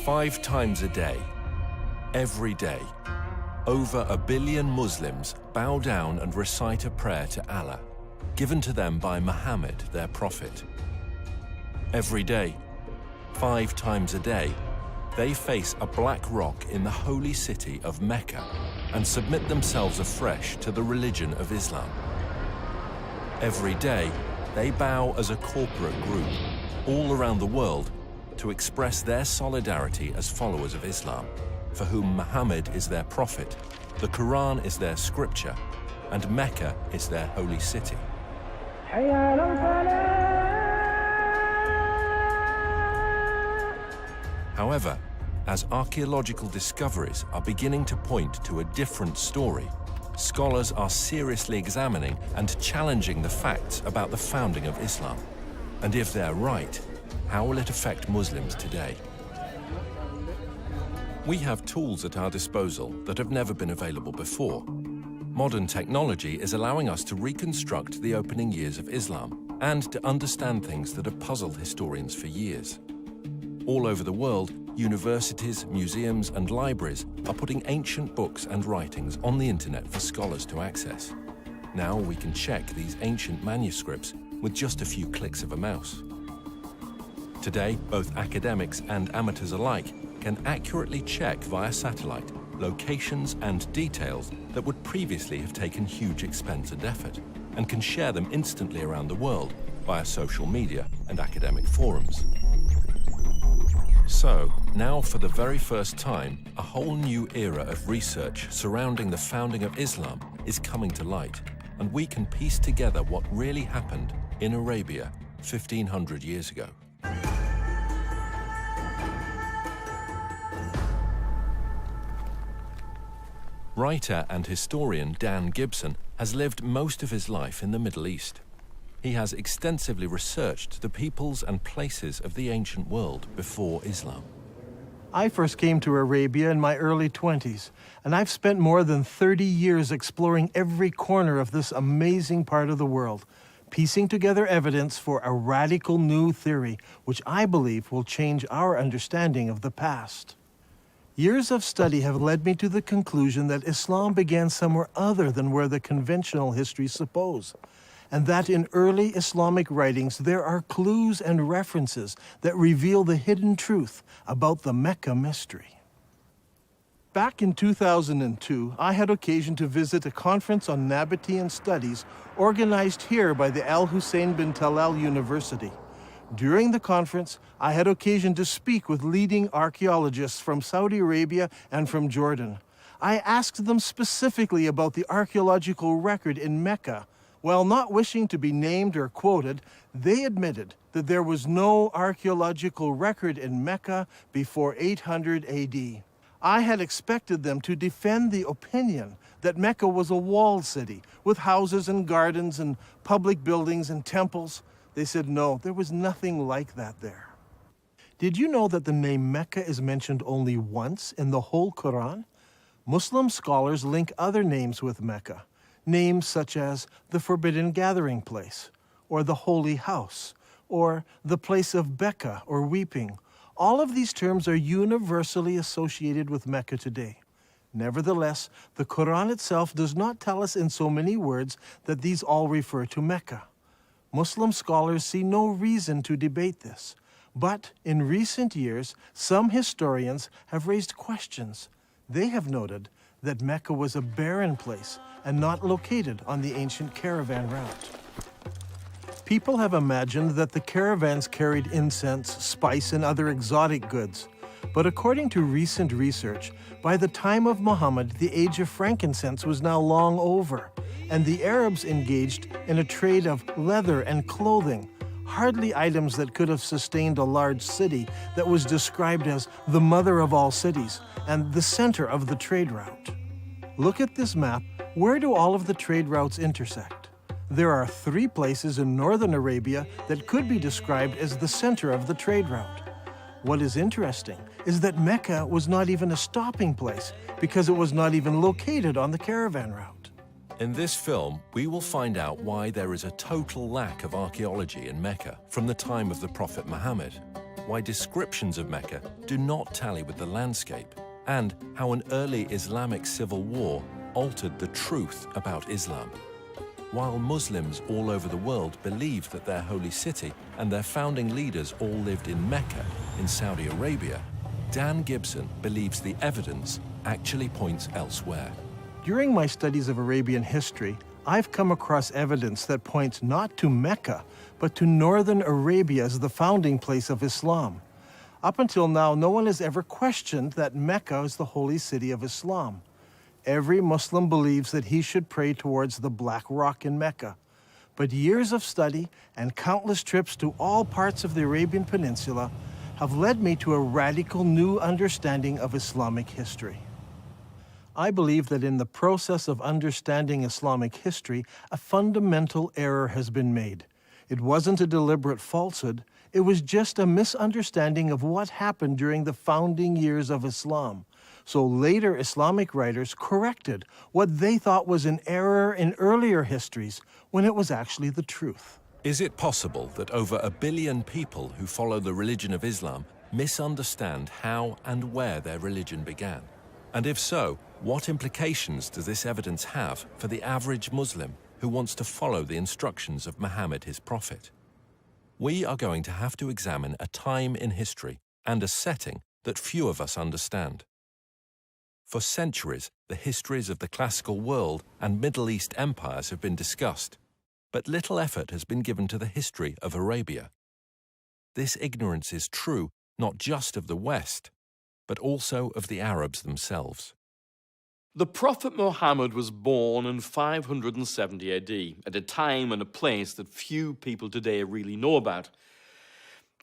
5 times a day, every day, over 1 billion Muslims bow down and recite a prayer to Allah, given to them by Muhammad, their prophet. Every day, 5 times a day, they face a black rock in the holy city of Mecca and submit themselves afresh to the religion of Islam. Every day, they bow as a corporate group all around the world to express their solidarity as followers of Islam, for whom Muhammad is their prophet, the Quran is their scripture, and Mecca is their holy city. However, as archaeological discoveries are beginning to point to a different story, scholars are seriously examining and challenging the facts about the founding of Islam. And if they're right, how will it affect Muslims today? We have tools at our disposal that have never been available before. Modern technology is allowing us to reconstruct the opening years of Islam and to understand things that have puzzled historians for years. All over the world, universities, museums, and libraries are putting ancient books and writings on the internet for scholars to access. Now we can check these ancient manuscripts with just a few clicks of a mouse. Today, both academics and amateurs alike can accurately check via satellite locations and details that would previously have taken huge expense and effort, and can share them instantly around the world via social media and academic forums. So, now for the very first time, a whole new era of research surrounding the founding of Islam is coming to light, and we can piece together what really happened in Arabia 1500 years ago. Writer and historian Dan Gibson has lived most of his life in the Middle East. He has extensively researched the peoples and places of the ancient world before Islam. I first came to Arabia in my early 20s, and I've spent more than 30 years exploring every corner of this amazing part of the world, piecing together evidence for a radical new theory, which I believe will change our understanding of the past. Years of study have led me to the conclusion that Islam began somewhere other than where the conventional histories suppose, and that in early Islamic writings there are clues and references that reveal the hidden truth about the Mecca mystery. Back in 2002, I had occasion to visit a conference on Nabatean studies organized here by the Al Hussein bin Talal University. During the conference, I had occasion to speak with leading archaeologists from Saudi Arabia and from Jordan. I asked them specifically about the archaeological record in Mecca. While not wishing to be named or quoted, they admitted that there was no archaeological record in Mecca before 800 AD. I had expected them to defend the opinion that Mecca was a walled city with houses and gardens and public buildings and temples. They said no, there was nothing like that there. Did you know that the name Mecca is mentioned only once in the whole Quran? Muslim scholars link other names with Mecca. Names such as the Forbidden Gathering Place, or the Holy House, or the Place of Bakkah, or Weeping. All of these terms are universally associated with Mecca today. Nevertheless, the Quran itself does not tell us in so many words that these all refer to Mecca. Muslim scholars see no reason to debate this. But in recent years, some historians have raised questions. They have noted that Mecca was a barren place and not located on the ancient caravan route. People have imagined that the caravans carried incense, spice, and other exotic goods. But according to recent research, by the time of Muhammad, the age of frankincense was now long over, and the Arabs engaged in a trade of leather and clothing, hardly items that could have sustained a large city that was described as the mother of all cities and the center of the trade route. Look at this map. Where do all of the trade routes intersect? There are 3 places in northern Arabia that could be described as the center of the trade route. What is interesting is that Mecca was not even a stopping place because it was not even located on the caravan route. In this film, we will find out why there is a total lack of archaeology in Mecca from the time of the Prophet Muhammad. why descriptions of Mecca do not tally with the landscape, and how an early Islamic civil war altered the truth about Islam. While Muslims all over the world believe that their holy city and their founding leaders all lived in Mecca, in Saudi Arabia, Dan Gibson believes the evidence actually points elsewhere. During my studies of Arabian history, I've come across evidence that points not to Mecca, but to northern Arabia as the founding place of Islam. Up until now, no one has ever questioned that Mecca is the holy city of Islam. Every Muslim believes that he should pray towards the Black Rock in Mecca. But years of study and countless trips to all parts of the Arabian Peninsula have led me to a radical new understanding of Islamic history. I believe that in the process of understanding Islamic history, a fundamental error has been made. It wasn't a deliberate falsehood, it was just a misunderstanding of what happened during the founding years of Islam. So later Islamic writers corrected what they thought was an error in earlier histories when it was actually the truth. Is it possible that over 1 billion people who follow the religion of Islam misunderstand how and where their religion began? And if so, what implications does this evidence have for the average Muslim who wants to follow the instructions of Muhammad, his prophet? We are going to have to examine a time in history and a setting that few of us understand. For centuries, the histories of the classical world and Middle East empires have been discussed, but little effort has been given to the history of Arabia. This ignorance is true not just of the West, but also of the Arabs themselves. The Prophet Muhammad was born in 570 AD, at a time and a place that few people today really know about.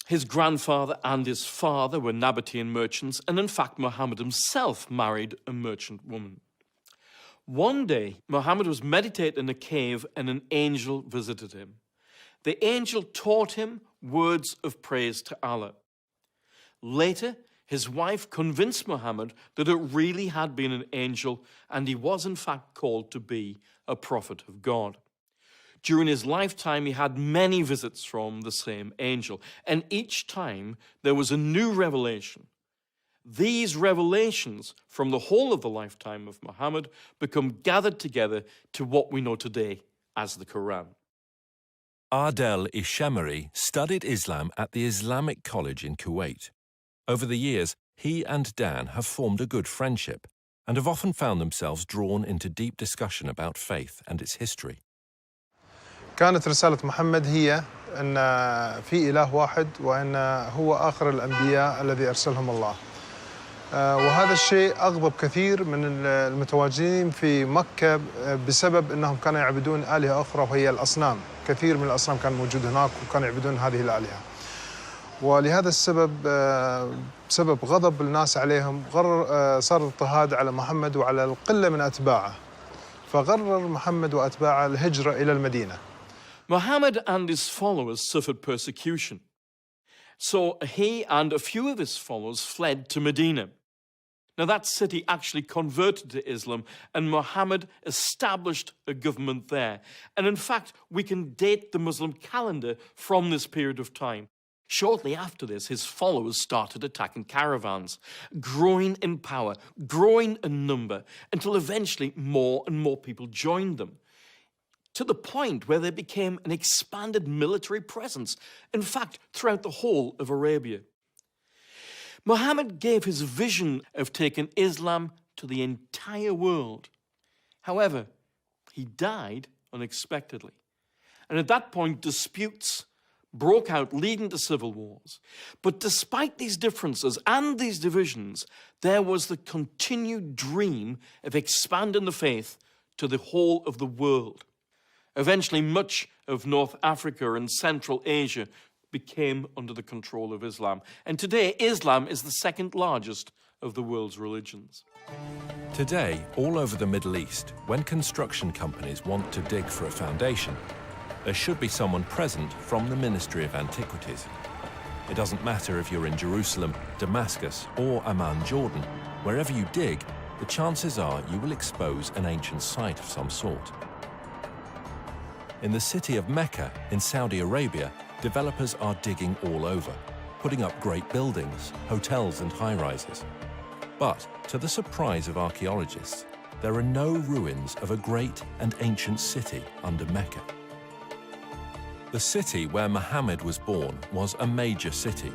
His grandfather and his father were Nabatean merchants, and in fact Muhammad himself married a merchant woman. One day, Muhammad was meditating in a cave and an angel visited him. The angel taught him words of praise to Allah. Later, his wife convinced Muhammad that it really had been an angel and he was in fact called to be a prophet of God. During his lifetime, he had many visits from the same angel, and each time there was a new revelation. These revelations from the whole of the lifetime of Muhammad become gathered together to what we know today as the Quran. Adel Ishemeri studied Islam at the Islamic College in Kuwait. Over the years, he and Dan have formed a good friendship and have often found themselves drawn into deep discussion about faith and its history. كانت رسالة محمد هي أن في إله واحد وأن هو آخر الأنبياء الذي أرسلهم الله. وهذا الشيء أغضب كثير من المتواجدين في مكة بسبب أنهم كانوا يعبدون آلهة أخرى وهي الأصنام. كثير من الأصنام كان موجود هناك وكانوا يعبدون هذه الآلهة. ولهذا السبب بسبب غضب الناس عليهم صار اضطهاد على محمد وعلى القلة من أتباعه. فقرر محمد وأتباعه الهجرة إلى المدينة. Muhammad and his followers suffered persecution. So he and a few of his followers fled to Medina. Now that city actually converted to Islam and Muhammad established a government there. And in fact, we can date the Muslim calendar from this period of time. Shortly after this, his followers started attacking caravans, growing in power, growing in number, until eventually more and more people joined them, to the point where they became an expanded military presence, in fact, throughout the whole of Arabia. Muhammad gave his vision of taking Islam to the entire world. However, he died unexpectedly. And at that point, disputes broke out, leading to civil wars. But despite these differences and these divisions, there was the continued dream of expanding the faith to the whole of the world. Eventually, much of North Africa and Central Asia became under the control of Islam. And today, Islam is the second largest of the world's religions. Today, all over the Middle East, when construction companies want to dig for a foundation, there should be someone present from the Ministry of Antiquities. It doesn't matter if you're in Jerusalem, Damascus, or Amman, Jordan. Wherever you dig, the chances are you will expose an ancient site of some sort. In the city of Mecca, in Saudi Arabia, developers are digging all over. putting up great buildings, hotels and high-rises. But, to the surprise of archaeologists, there are no ruins of a great and ancient city under Mecca. The city where Muhammad was born was a major city.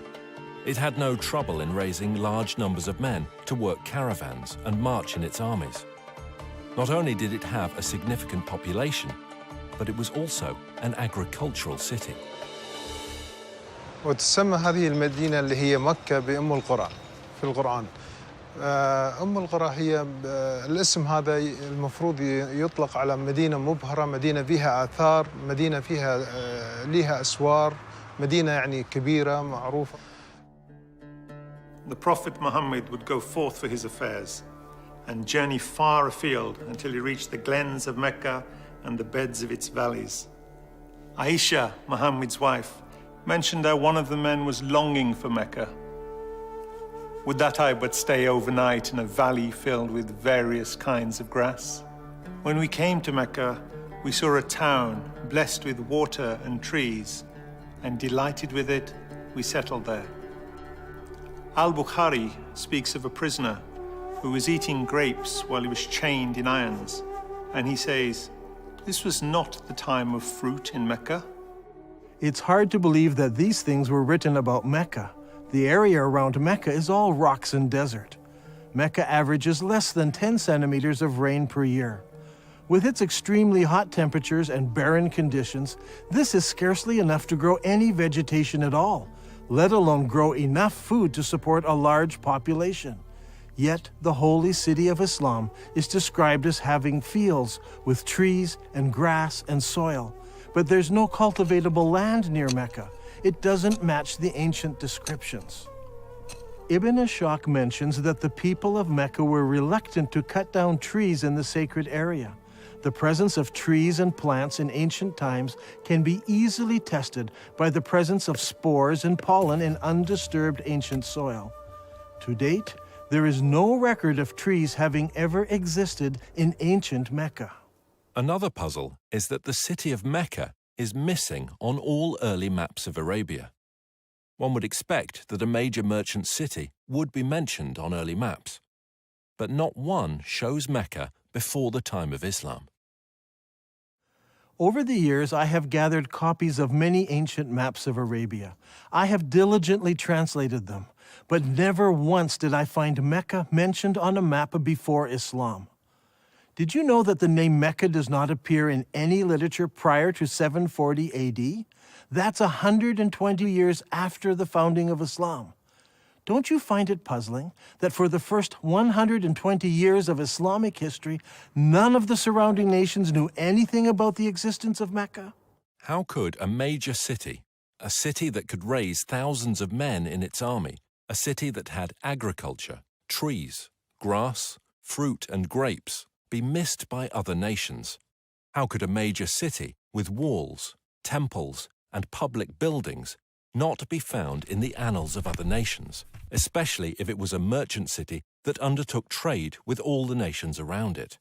It had no trouble in raising large numbers of men to work caravans and march in its armies. Not only did it have a significant population, but it was also an agricultural city. وتسمى هذه المدينة اللي هي مكة بأم القرى في القرآن. أم القرى هي الاسم هذا المفروض يطلق على مدينة مبهرة، مدينة فيها آثار، مدينة فيها لها أسوار، مدينة يعني كبيرة معروفة. The Prophet Muhammad would go forth for his affairs and journey far afield until he reached the glens of Mecca and the beds of its valleys. Aisha, Muhammad's wife, mentioned how one of the men was longing for Mecca. Would that I but stay overnight in a valley filled with various kinds of grass? When we came to Mecca, we saw a town blessed with water and trees, and delighted with it, we settled there. Al-Bukhari speaks of a prisoner who was eating grapes while he was chained in irons, and he says, "This was not the time of fruit in Mecca." It's hard to believe that these things were written about Mecca. The area around Mecca is all rocks and desert. Mecca averages less than 10 centimeters of rain per year. With its extremely hot temperatures and barren conditions, this is scarcely enough to grow any vegetation at all, let alone grow enough food to support a large population. Yet the holy city of Islam is described as having fields with trees and grass and soil. But there's no cultivatable land near Mecca. It doesn't match the ancient descriptions. Ibn Ishaq mentions that the people of Mecca were reluctant to cut down trees in the sacred area. The presence of trees and plants in ancient times can be easily tested by the presence of spores and pollen in undisturbed ancient soil. To date, there is no record of trees having ever existed in ancient Mecca. Another puzzle is that the city of Mecca is missing on all early maps of Arabia. One would expect that a major merchant city would be mentioned on early maps, but not one shows Mecca before the time of Islam. Over the years, I have gathered copies of many ancient maps of Arabia. I have diligently translated them, but never once did I find Mecca mentioned on a map before Islam. Did you know that the name Mecca does not appear in any literature prior to 740 AD? That's 120 years after the founding of Islam. Don't you find it puzzling that for the first 120 years of Islamic history, none of the surrounding nations knew anything about the existence of Mecca? How could a major city, a city that could raise thousands of men in its army, a city that had agriculture, trees, grass, fruit and grapes, be missed by other nations? How could a major city with walls, temples, and public buildings not be found in the annals of other nations, especially if it was a merchant city that undertook trade with all the nations around it?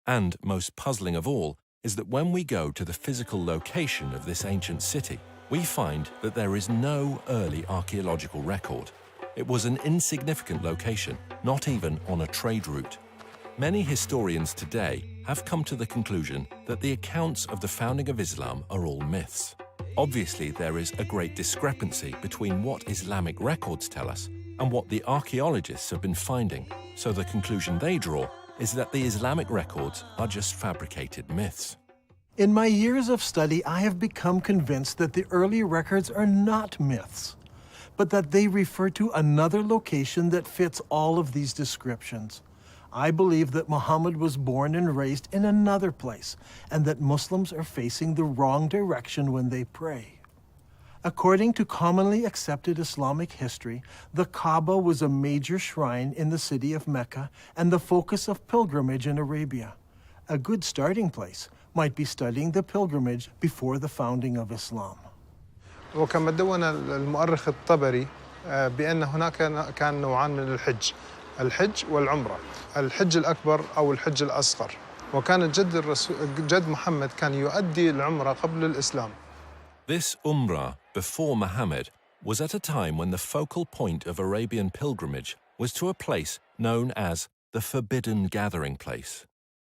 And most puzzling of all is that when we go to the physical location of this ancient city, we find that there is no early archaeological record. It was an insignificant location, not even on a trade route. Many historians today have come to the conclusion that the accounts of the founding of Islam are all myths. Obviously, there is a great discrepancy between what Islamic records tell us and what the archaeologists have been finding, so the conclusion they draw is that the Islamic records are just fabricated myths. In my years of study, I have become convinced that the early records are not myths, but that they refer to another location that fits all of these descriptions. I believe that Muhammad was born and raised in another place, and that Muslims are facing the wrong direction when they pray. According to commonly accepted Islamic history, the Kaaba was a major shrine in the city of Mecca and the focus of pilgrimage in Arabia. A good starting place might be studying the pilgrimage before the founding of Islam. وكما دون المؤرخ الطبري بأن هناك كان نوعان من الحج، الحج والعمرة، الحج الأكبر أو الحج الأصغر، وكان جد محمد كان يؤدي العمرة قبل الإسلام. This Umrah before Muhammad was at a time when the focal point of Arabian pilgrimage was to a place known as the Forbidden Gathering Place.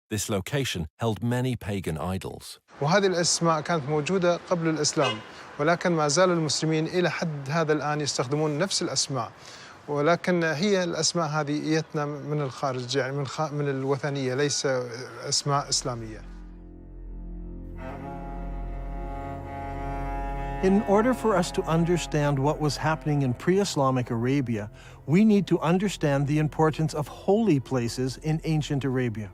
This location held many pagan idols. وهذه الأسماء كانت موجودة قبل الإسلام، ولكن ما زال المسلمين إلى حد هذا الآن يستخدمون نفس الأسماء، ولكن هي الأسماء هذه إيتنا من الخارج، يعني من الوثنية، ليس أسماء إسلامية. In order for us to understand what was happening in pre-Islamic Arabia, we need to understand the importance of holy places in ancient Arabia.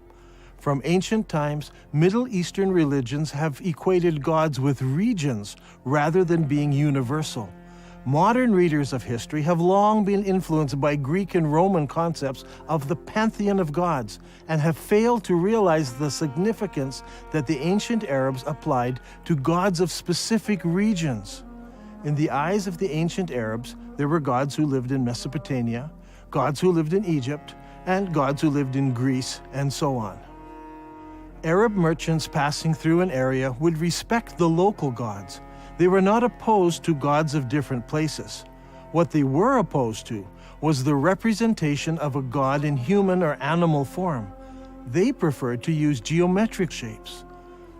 From ancient times, Middle Eastern religions have equated gods with regions rather than being universal. Modern readers of history have long been influenced by Greek and Roman concepts of the pantheon of gods and have failed to realize the significance that the ancient Arabs applied to gods of specific regions. In the eyes of the ancient Arabs, there were gods who lived in Mesopotamia, gods who lived in Egypt, and gods who lived in Greece, and so on. Arab merchants passing through an area would respect the local gods. They were not opposed to gods of different places. What they were opposed to was the representation of a god in human or animal form. They preferred to use geometric shapes.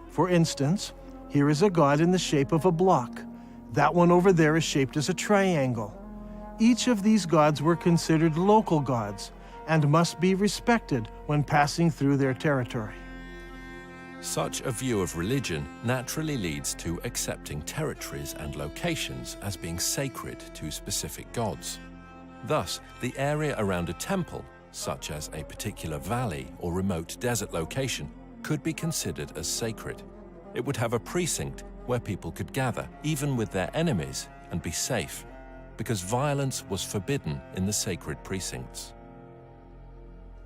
For instance, here is a god in the shape of a block. That one over there is shaped as a triangle. Each of these gods were considered local gods and must be respected when passing through their territory. Such a view of religion naturally leads to accepting territories and locations as being sacred to specific gods. Thus, the area around a temple, such as a particular valley or remote desert location, could be considered as sacred. It would have a precinct where people could gather, even with their enemies, and be safe, because violence was forbidden in the sacred precincts.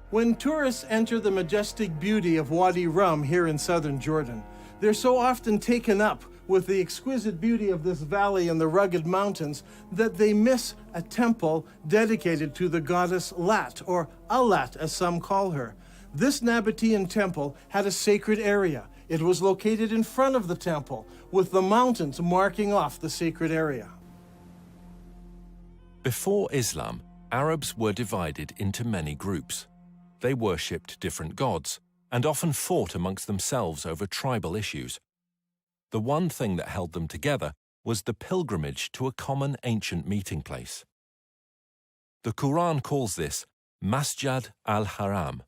When tourists enter the majestic beauty of Wadi Rum here in southern Jordan, they're so often taken up with the exquisite beauty of this valley and the rugged mountains that they miss a temple dedicated to the goddess Lat, or Allat as some call her. This Nabatean temple had a sacred area. It was located in front of the temple, with the mountains marking off the sacred area. Before Islam, Arabs were divided into many groups. They worshipped different gods and often fought amongst themselves over tribal issues. The one thing that held them together was the pilgrimage to a common ancient meeting place. The Quran calls this Masjid al-Haram,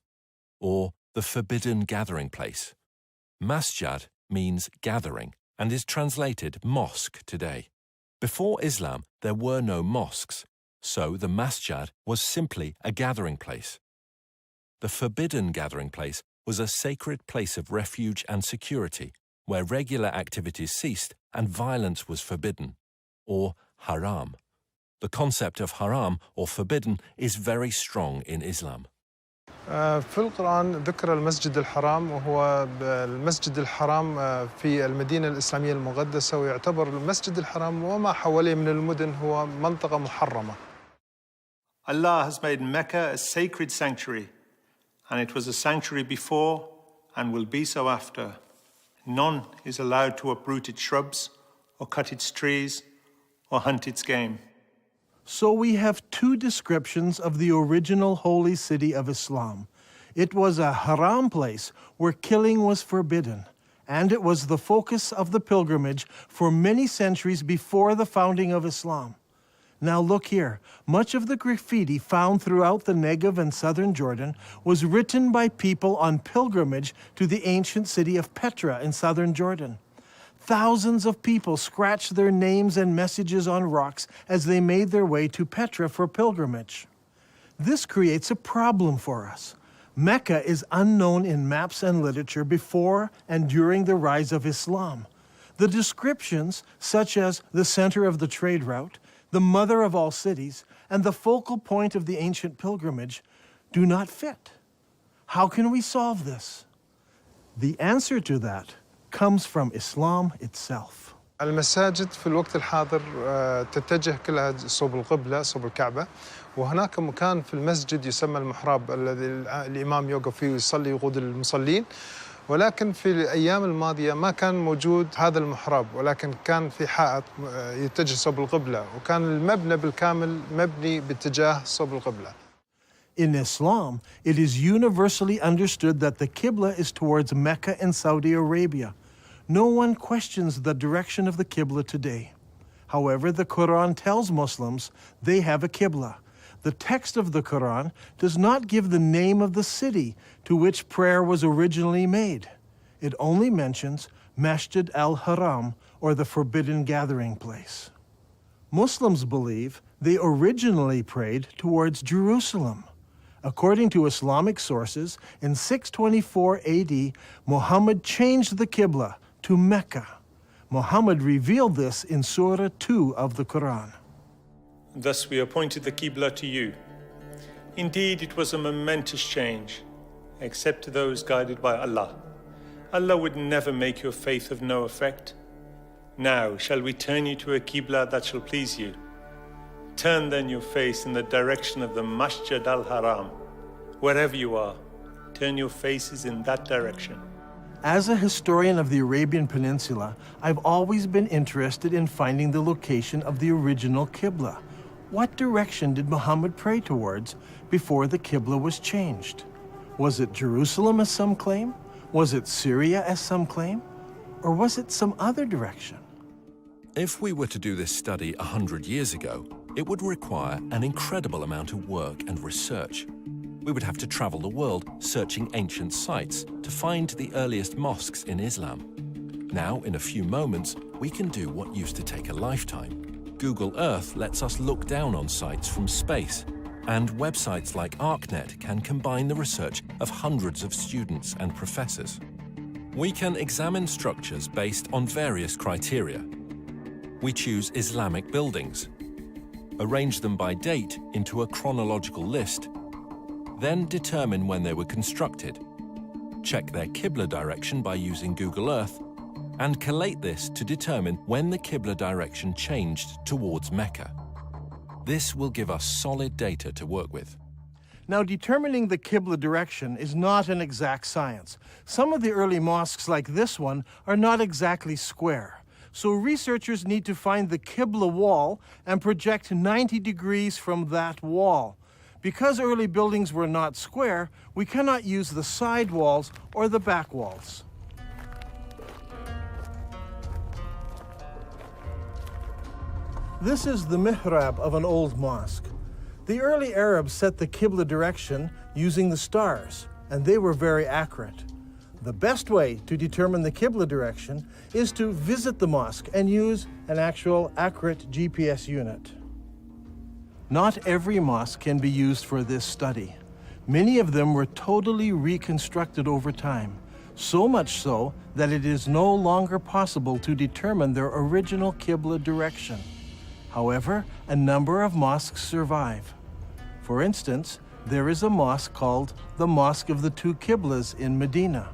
or the Forbidden Gathering Place. Masjid means gathering and is translated mosque today. Before Islam, there were no mosques, so the masjid was simply a gathering place. The Forbidden Gathering Place was a sacred place of refuge and security, where regular activities ceased and violence was forbidden, or haram. The concept of haram, or forbidden, is very strong in Islam. في القرآن ذكر المسجد الحرام، وهو المسجد الحرام في المدينة الإسلامية المقدسة، ويعتبر المسجد الحرام وما حواليه من المدن هو منطقة محرمة. Allah has made Mecca a sacred sanctuary, and it was a sanctuary before and will be so after. None is allowed to uproot its shrubs or cut its trees or hunt its game. So we have two descriptions of the original holy city of Islam. It was a haram place where killing was forbidden, and it was the focus of the pilgrimage for many centuries before the founding of Islam. Now look here, much of the graffiti found throughout the Negev and southern Jordan was written by people on pilgrimage to the ancient city of Petra in southern Jordan. Thousands of people scratched their names and messages on rocks as they made their way to Petra for pilgrimage. This creates a problem for us. Mecca is unknown in maps and literature before and during the rise of Islam. The descriptions, such as the center of the trade route, the mother of all cities, and the focal point of the ancient pilgrimage, do not fit. How can we solve this? The answer to that comes from Islam itself. المساجد في الوقت الحاضر تتجه كلها صوب القبلة، صوب الكعبة، وهناك مكان في المسجد يسمى المحراب الذي الإمام يوقف فيه ويصلي يقود المصلين، ولكن في الأيام الماضية ما كان موجود هذا المحراب، ولكن كان في حائط يتجه صوب القبلة، وكان المبنى بالكامل مبني باتجاه صوب القبلة. In Islam, it is universally understood that the Qibla is towards Mecca in Saudi Arabia. No one questions the direction of the Qibla today. However, the Quran tells Muslims they have a Qibla. The text of the Quran does not give the name of the city to which prayer was originally made. It only mentions Masjid al-Haram, or the forbidden gathering place. Muslims believe they originally prayed towards Jerusalem. According to Islamic sources, in 624 AD, Muhammad changed the Qibla to Mecca. Muhammad revealed this in Surah 2 of the Quran. Thus we appointed the Qibla to you. Indeed, it was a momentous change, except to those guided by Allah. Allah would never make your faith of no effect. Now shall we turn you to a Qibla that shall please you. Turn then your face in the direction of the Masjid al-Haram. Wherever you are, turn your faces in that direction. As a historian of the Arabian Peninsula, I've always been interested in finding the location of the original Qibla. What direction did Muhammad pray towards before the Qibla was changed? Was it Jerusalem, as some claim? Was it Syria, as some claim? Or was it some other direction? If we were to do this study 100 years ago, it would require an incredible amount of work and research. We would have to travel the world searching ancient sites to find the earliest mosques in Islam. Now, in a few moments, we can do what used to take a lifetime. Google Earth lets us look down on sites from space, and websites like ArcNet can combine the research of hundreds of students and professors. We can examine structures based on various criteria. We choose Islamic buildings, arrange them by date into a chronological list, then determine when they were constructed, check their Qibla direction by using Google Earth, and collate this to determine when the Qibla direction changed towards Mecca. This will give us solid data to work with. Now, determining the Qibla direction is not an exact science. Some of the early mosques, like this one, are not exactly square. So researchers need to find the Qibla wall and project 90 degrees from that wall. Because early buildings were not square, we cannot use the side walls or the back walls. This is the mihrab of an old mosque. The early Arabs set the Qibla direction using the stars, and they were very accurate. The best way to determine the Qibla direction is to visit the mosque and use an actual accurate GPS unit. Not every mosque can be used for this study. Many of them were totally reconstructed over time, so much so that it is no longer possible to determine their original Qibla direction. However, a number of mosques survive. For instance, there is a mosque called the Mosque of the Two Qiblas in Medina.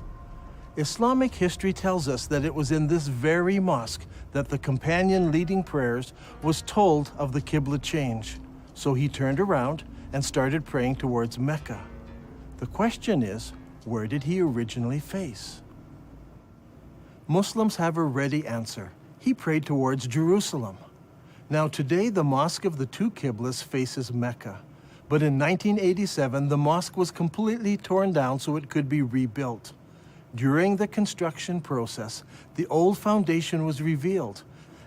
Islamic history tells us that it was in this very mosque that the companion leading prayers was told of the Qibla change. So he turned around and started praying towards Mecca. The question is, where did he originally face? Muslims have a ready answer. He prayed towards Jerusalem. Now today, the Mosque of the Two Qiblas faces Mecca. But in 1987, the mosque was completely torn down so it could be rebuilt. During the construction process, the old foundation was revealed,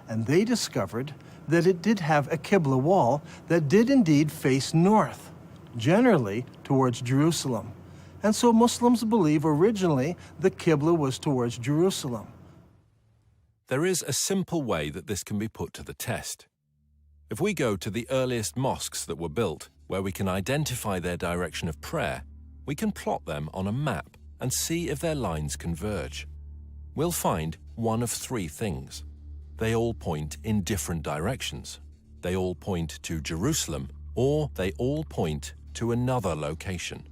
and they discovered that it did have a Qibla wall that did indeed face north, generally towards Jerusalem. And so Muslims believe originally the Qibla was towards Jerusalem. There is a simple way that this can be put to the test. If we go to the earliest mosques that were built, where we can identify their direction of prayer, we can plot them on a map and see if their lines converge. We'll find one of three things. They all point in different directions. They all point to Jerusalem, or they all point to another location.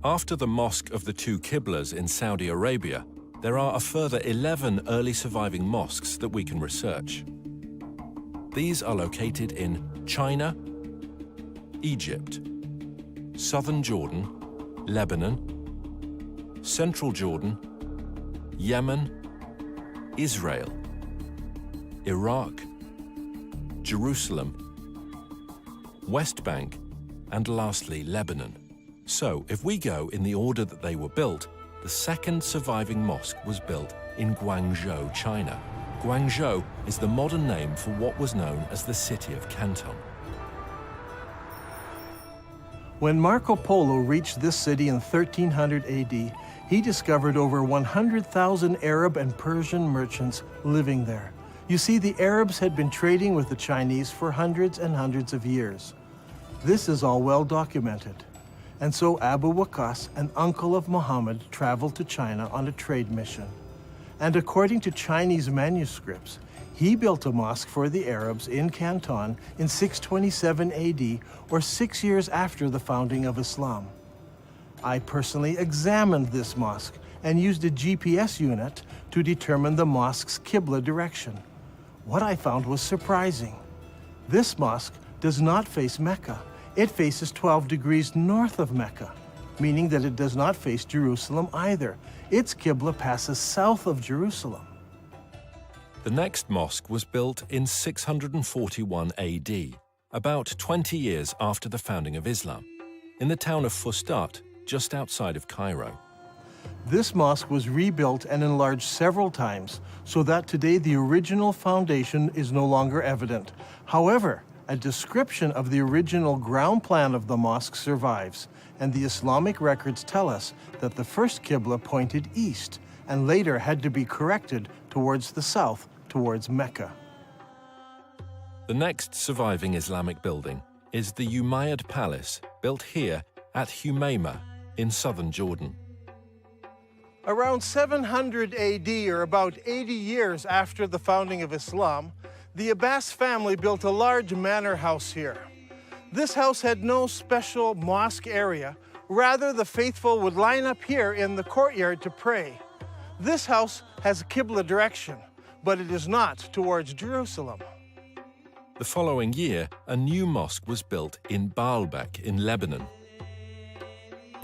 After the Mosque of the Two Qiblas in Saudi Arabia, there are a further 11 early surviving mosques that we can research. These are located in China, Egypt, southern Jordan, Lebanon, Central Jordan, Yemen, Israel, Iraq, Jerusalem, West Bank, and lastly, Lebanon. So, if we go in the order that they were built, the second surviving mosque was built in Guangzhou, China. Guangzhou is the modern name for what was known as the city of Canton. When Marco Polo reached this city in 1300 AD, he discovered over 100,000 Arab and Persian merchants living there. You see, the Arabs had been trading with the Chinese for hundreds and hundreds of years. This is all well documented. And so Abu Waqas, an uncle of Muhammad, traveled to China on a trade mission. And according to Chinese manuscripts, he built a mosque for the Arabs in Canton in 627 AD, or 6 years after the founding of Islam. I personally examined this mosque and used a GPS unit to determine the mosque's Qibla direction. What I found was surprising. This mosque does not face Mecca. It faces 12 degrees north of Mecca, meaning that it does not face Jerusalem either. Its Qibla passes south of Jerusalem. The next mosque was built in 641 AD, about 20 years after the founding of Islam, in the town of Fustat, just outside of Cairo. This mosque was rebuilt and enlarged several times, so that today the original foundation is no longer evident. However, a description of the original ground plan of the mosque survives, and the Islamic records tell us that the first Qibla pointed east and later had to be corrected towards the south, towards Mecca. The next surviving Islamic building is the Umayyad Palace, built here at Humayma in southern Jordan. Around 700 AD, or about 80 years after the founding of Islam, the Abbas family built a large manor house here. This house had no special mosque area. Rather, the faithful would line up here in the courtyard to pray. This house has a Qibla direction, but it is not towards Jerusalem. The following year, a new mosque was built in Baalbek in Lebanon.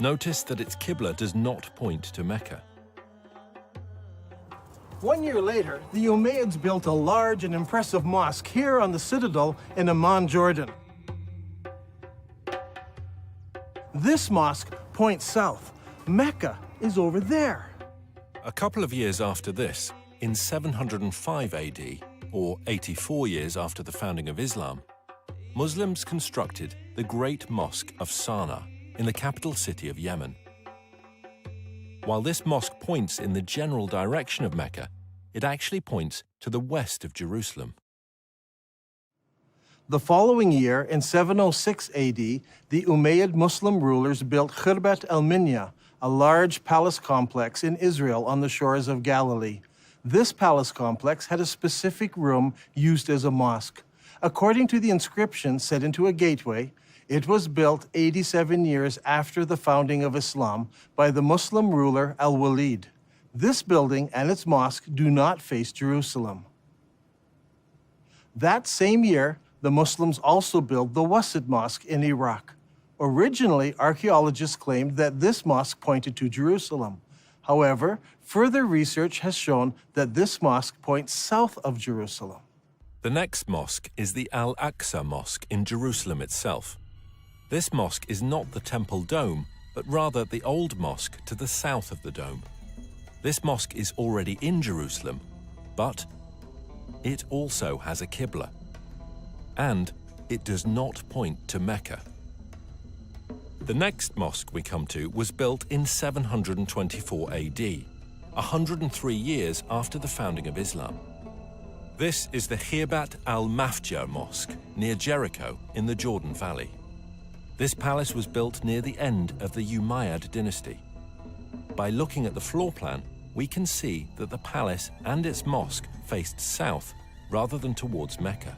Notice that its Qibla does not point to Mecca. 1 year later, the Umayyads built a large and impressive mosque here on the citadel in Amman, Jordan. This mosque points south. Mecca is over there. A couple of years after this, in 705 AD, or 84 years after the founding of Islam, Muslims constructed the Great Mosque of Sana'a in the capital city of Yemen. While this mosque points in the general direction of Mecca, it actually points to the west of Jerusalem. The following year, in 706 AD, the Umayyad Muslim rulers built Khirbat al-Minya, a large palace complex in Israel on the shores of Galilee. This palace complex had a specific room used as a mosque. According to the inscription set into a gateway, it was built 87 years after the founding of Islam by the Muslim ruler Al-Walid. This building and its mosque do not face Jerusalem. That same year, the Muslims also built the Wasit Mosque in Iraq. Originally, archaeologists claimed that this mosque pointed to Jerusalem. However, further research has shown that this mosque points south of Jerusalem. The next mosque is the Al-Aqsa Mosque in Jerusalem itself. This mosque is not the temple dome, but rather the old mosque to the south of the dome. This mosque is already in Jerusalem, but it also has a Qibla, and it does not point to Mecca. The next mosque we come to was built in 724 AD, 103 years after the founding of Islam. This is the Khirbat al-Mafja Mosque near Jericho in the Jordan Valley. This palace was built near the end of the Umayyad dynasty. By looking at the floor plan, we can see that the palace and its mosque faced south rather than towards Mecca.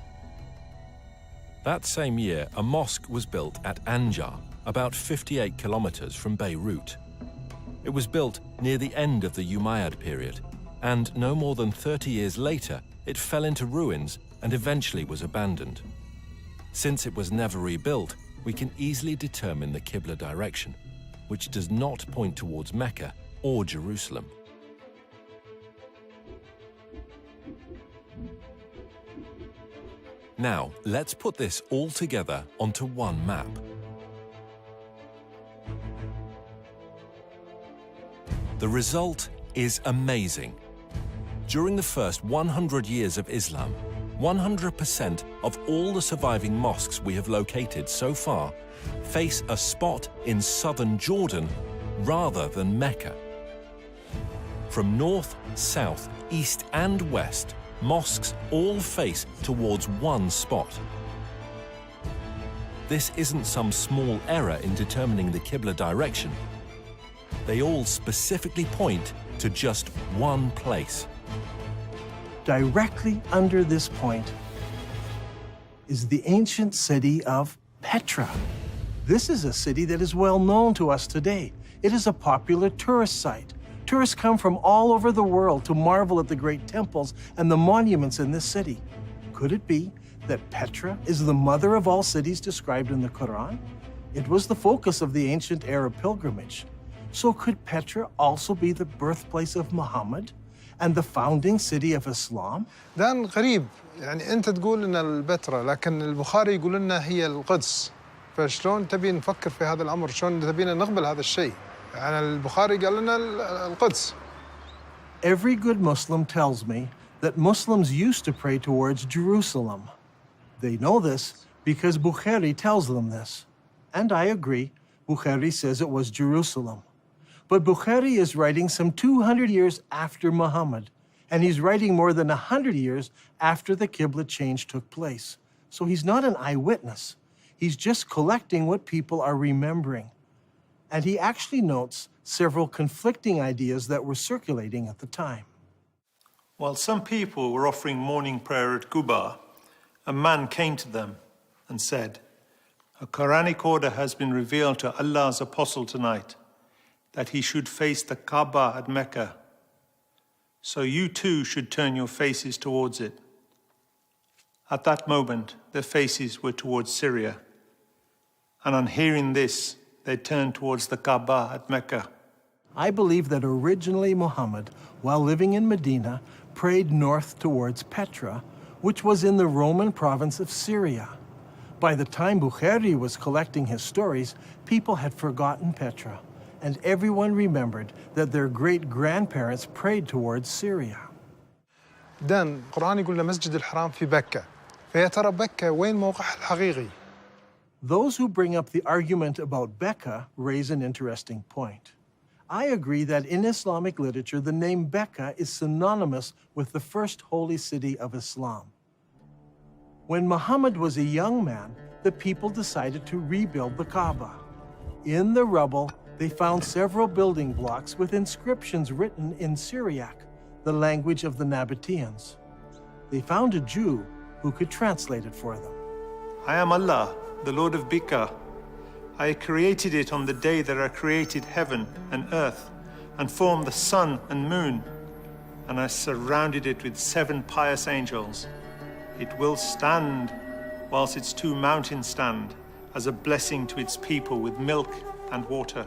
That same year, a mosque was built at Anjar, about 58 kilometers from Beirut. It was built near the end of the Umayyad period, and no more than 30 years later, it fell into ruins and eventually was abandoned. Since it was never rebuilt, we can easily determine the Qibla direction, which does not point towards Mecca, or Jerusalem. Now, let's put this all together onto one map. The result is amazing. During the first 100 years of Islam, 100% of all the surviving mosques we have located so far face a spot in southern Jordan rather than Mecca. From north, south, east and west, mosques all face towards one spot. This isn't some small error in determining the Qibla direction. They all specifically point to just one place. Directly under this point is the ancient city of Petra. This is a city that is well known to us today. It is a popular tourist site. Tourists come from all over the world to marvel at the great temples and the monuments in this city. Could it be that Petra is the mother of all cities described in the Quran? It was the focus of the ancient Arab pilgrimage. So could Petra also be the birthplace of Muhammad and the founding city of Islam? ده غريب، يعني أنت تقول إن البتراء لكن البخاري يقول لنا هي القدس، فشلون تبي نفكر في هذا الأمر؟ شلون تبينا نقبل هذا الشيء؟ يعني البخاري قال لنا القدس. Every good Muslim tells me that Muslims used to pray towards Jerusalem. They know this because Bukhari tells them this. And I agree, Bukhari says it was Jerusalem. But Bukhari is writing some 200 years after Muhammad, and he's writing more than 100 years after the Qibla change took place. So he's not an eyewitness. He's just collecting what people are remembering. And he actually notes several conflicting ideas that were circulating at the time. While some people were offering morning prayer at Quba, a man came to them and said, "A Quranic order has been revealed to Allah's apostle tonight, that he should face the Kaaba at Mecca. So you too should turn your faces towards it." At that moment, their faces were towards Syria. And on hearing this, they turned towards the Kaaba at Mecca. I believe that originally Muhammad, while living in Medina, prayed north towards Petra, which was in the Roman province of Syria. By the time Bukhari was collecting his stories, people had forgotten Petra, and everyone remembered that their great-grandparents prayed towards Syria. دان القرآن يقول لنا مسجد الحرام في بكة، فيا ترى بكة وين موقعها الحقيقي؟ Those who bring up the argument about Bakkah raise an interesting point. I agree that in Islamic literature, the name Bakkah is synonymous with the first holy city of Islam. When Muhammad was a young man, the people decided to rebuild the Kaaba. In the rubble, they found several building blocks with inscriptions written in Syriac, the language of the Nabateans. They found a Jew who could translate it for them. I am Allah, the Lord of Bakkah. I created it on the day that I created heaven and earth and formed the sun and moon, and I surrounded it with 7 pious angels. It will stand whilst its 2 mountains stand as a blessing to its people with milk and water.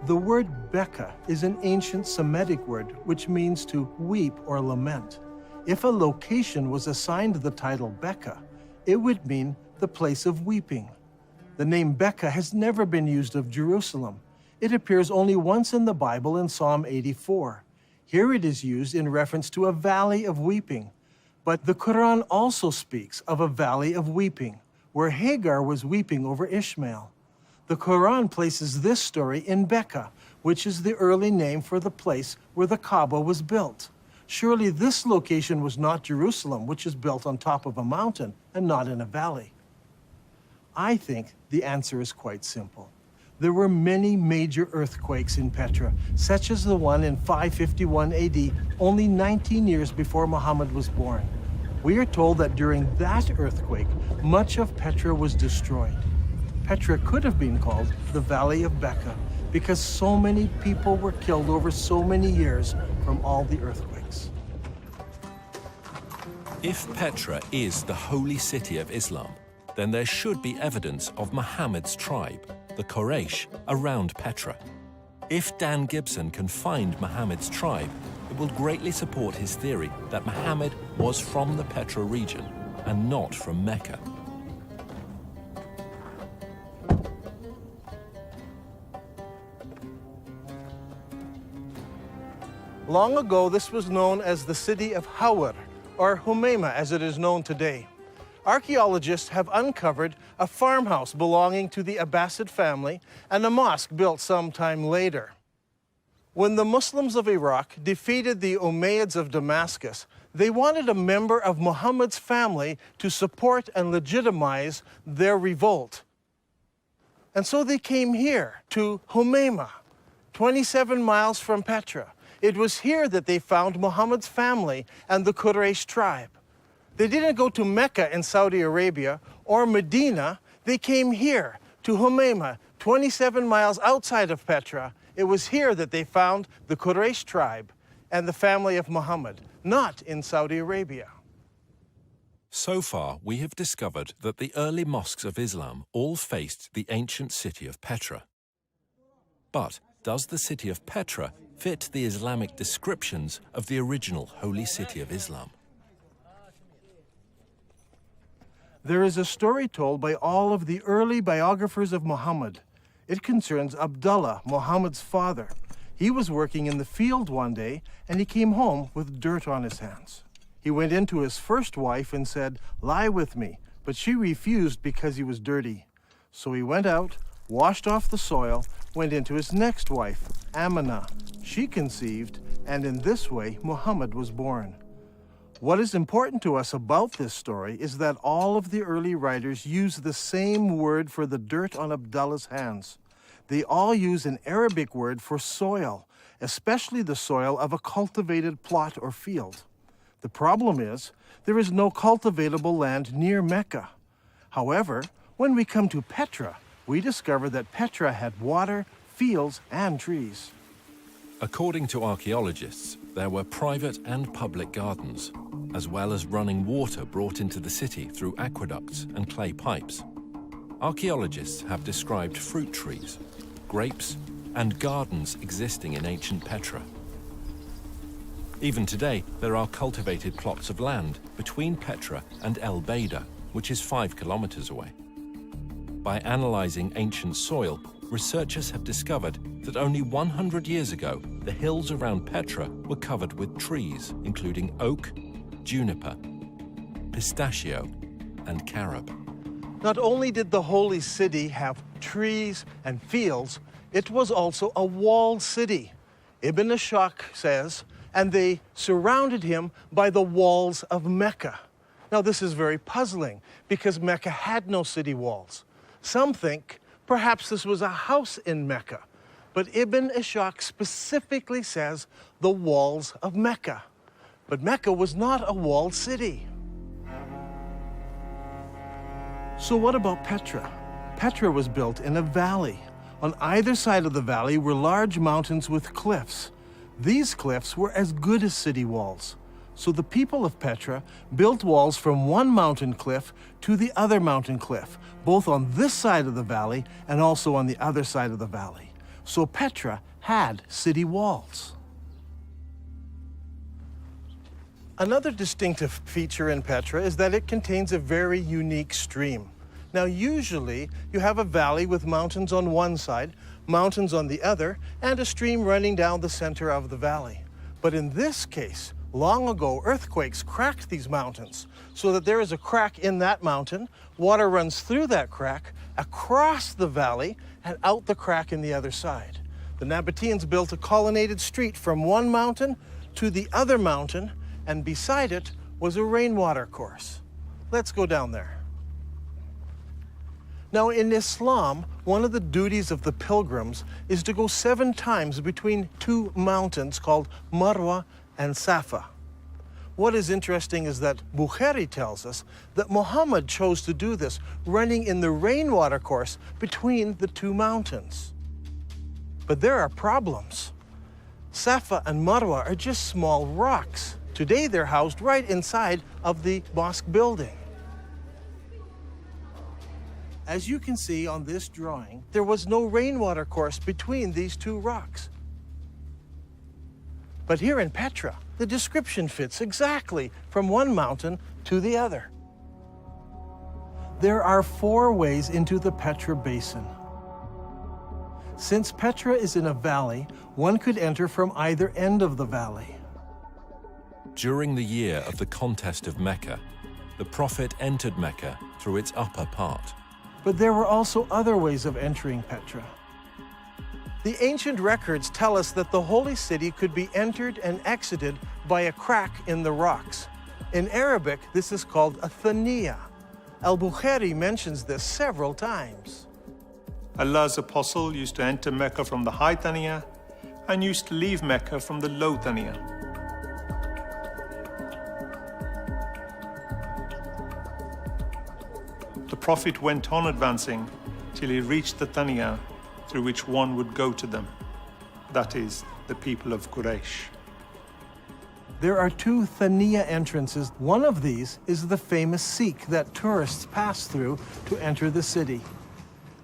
The word Bakkah is an ancient Semitic word which means to weep or lament. If a location was assigned the title Bakkah, it would mean the place of weeping. The name Bakkah has never been used of Jerusalem. It appears only once in the Bible in Psalm 84. Here it is used in reference to a valley of weeping. But the Quran also speaks of a valley of weeping, where Hagar was weeping over Ishmael. The Quran places this story in Bakkah, which is the early name for the place where the Kaaba was built. Surely this location was not Jerusalem, which is built on top of a mountain and not in a valley. I think the answer is quite simple. There were many major earthquakes in Petra, such as the one in 551 AD, only 19 years before Muhammad was born. We are told that during that earthquake, much of Petra was destroyed. Petra could have been called the Valley of Bakkah because so many people were killed over so many years from all the earthquakes. If Petra is the holy city of Islam, then there should be evidence of Muhammad's tribe, the Quraysh, around Petra. If Dan Gibson can find Muhammad's tribe, it will greatly support his theory that Muhammad was from the Petra region and not from Mecca. Long ago, this was known as the city of Hawar, or Humayma as it is known today. Archaeologists have uncovered a farmhouse belonging to the Abbasid family and a mosque built sometime later. When the Muslims of Iraq defeated the Umayyads of Damascus, they wanted a member of Muhammad's family to support and legitimize their revolt. And so they came here to Humayma, 27 miles from Petra. It was here that they found Muhammad's family and the Quraysh tribe. They didn't go to Mecca in Saudi Arabia or Medina. They came here to Humayma, 27 miles outside of Petra. It was here that they found the Quraysh tribe and the family of Muhammad, not in Saudi Arabia. So far, we have discovered that the early mosques of Islam all faced the ancient city of Petra. But does the city of Petra fit the Islamic descriptions of the original holy city of Islam? There is a story told by all of the early biographers of Muhammad. It concerns Abdullah, Muhammad's father. He was working in the field one day, and he came home with dirt on his hands. He went in to his first wife and said, "Lie with me," but she refused because he was dirty. So he went out, washed off the soil, went into his next wife, Amina. She conceived, and in this way, Muhammad was born. What is important to us about this story is that all of the early writers use the same word for the dirt on Abdullah's hands. They all use an Arabic word for soil, especially the soil of a cultivated plot or field. The problem is, there is no cultivatable land near Mecca. However, when we come to Petra, we discover that Petra had water, fields, and trees. According to archaeologists, there were private and public gardens, as well as running water brought into the city through aqueducts and clay pipes. Archaeologists have described fruit trees, grapes, and gardens existing in ancient Petra. Even today, there are cultivated plots of land between Petra and El Beida, which is 5 kilometers away. By analyzing ancient soil, researchers have discovered that only 100 years ago, the hills around Petra were covered with trees, including oak, juniper, pistachio, and carob. Not only did the holy city have trees and fields, it was also a walled city. Ibn Ishaq says, and they surrounded him by the walls of Mecca. Now this is very puzzling because Mecca had no city walls. Some think perhaps this was a house in Mecca, but Ibn Ishaq specifically says the walls of Mecca. But Mecca was not a walled city. So what about Petra? Petra was built in a valley. On either side of the valley were large mountains with cliffs. These cliffs were as good as city walls. So the people of Petra built walls from one mountain cliff to the other mountain cliff, both on this side of the valley and also on the other side of the valley. So Petra had city walls. Another distinctive feature in Petra is that it contains a very unique stream. Now, usually you have a valley with mountains on one side, mountains on the other, and a stream running down the center of the valley. But in this case, long ago, earthquakes cracked these mountains so that there is a crack in that mountain, water runs through that crack, across the valley, and out the crack in the other side. The Nabateans built a colonnaded street from one mountain to the other mountain, and beside it was a rainwater course. Let's go down there. Now, in Islam, one of the duties of the pilgrims is to go 7 times between 2 mountains called Marwa and Safa. What is interesting is that Bukhari tells us that Muhammad chose to do this, running in the rainwater course between the 2 mountains. But there are problems. Safa and Marwa are just small rocks. Today, they're housed right inside of the mosque building. As you can see on this drawing, there was no rainwater course between these two rocks. But here in Petra, the description fits exactly from one mountain to the other. There are 4 ways into the Petra Basin. Since Petra is in a valley, one could enter from either end of the valley. During the year of the contest of Mecca, the Prophet entered Mecca through its upper part. But there were also other ways of entering Petra. The ancient records tell us that the holy city could be entered and exited by a crack in the rocks. In Arabic, this is called a thaniya. Al-Bukhari mentions this several times. Allah's apostle used to enter Mecca from the high Thaniya and used to leave Mecca from the low Thaniya. The Prophet went on advancing till he reached the Thaniya through which one would go to them, that is, the people of Quraysh. There are 2 thaniya entrances. One of these is the famous Sikh that tourists pass through to enter the city.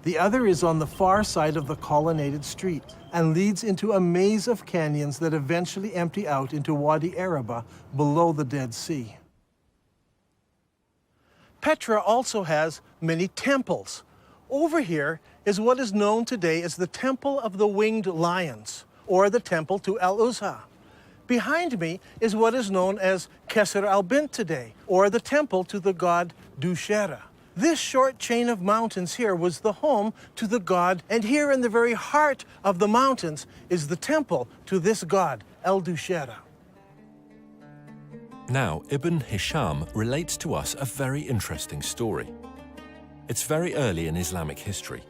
The other is on the far side of the colonnaded street and leads into a maze of canyons that eventually empty out into Wadi Araba below the Dead Sea. Petra also has many temples. Over here is what is known today as the Temple of the Winged Lions, or the Temple to Al-Uzza. Behind me is what is known as Qasr al-Bint today, or the temple to the god Dushera. This short chain of mountains here was the home to the god, and here in the very heart of the mountains is the temple to this god, El-Dushera. Now, Ibn Hisham relates to us a very interesting story. It's very early in Islamic history.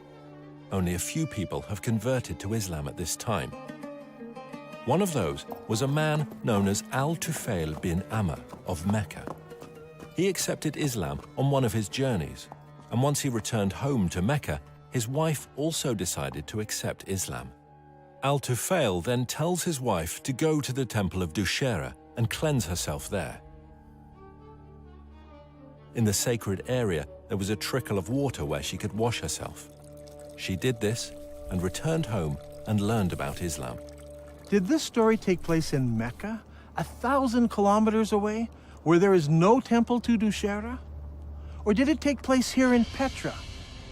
Only a few people have converted to Islam at this time. One of those was a man known as Al-Tufail bin Amr of Mecca. He accepted Islam on one of his journeys, and once he returned home to Mecca, his wife also decided to accept Islam. Al-Tufail then tells his wife to go to the temple of Dushera and cleanse herself there. In the sacred area, there was a trickle of water where she could wash herself. She did this and returned home and learned about Islam. Did this story take place in Mecca, 1,000 kilometers away, where there is no temple to Dushera? Or did it take place here in Petra?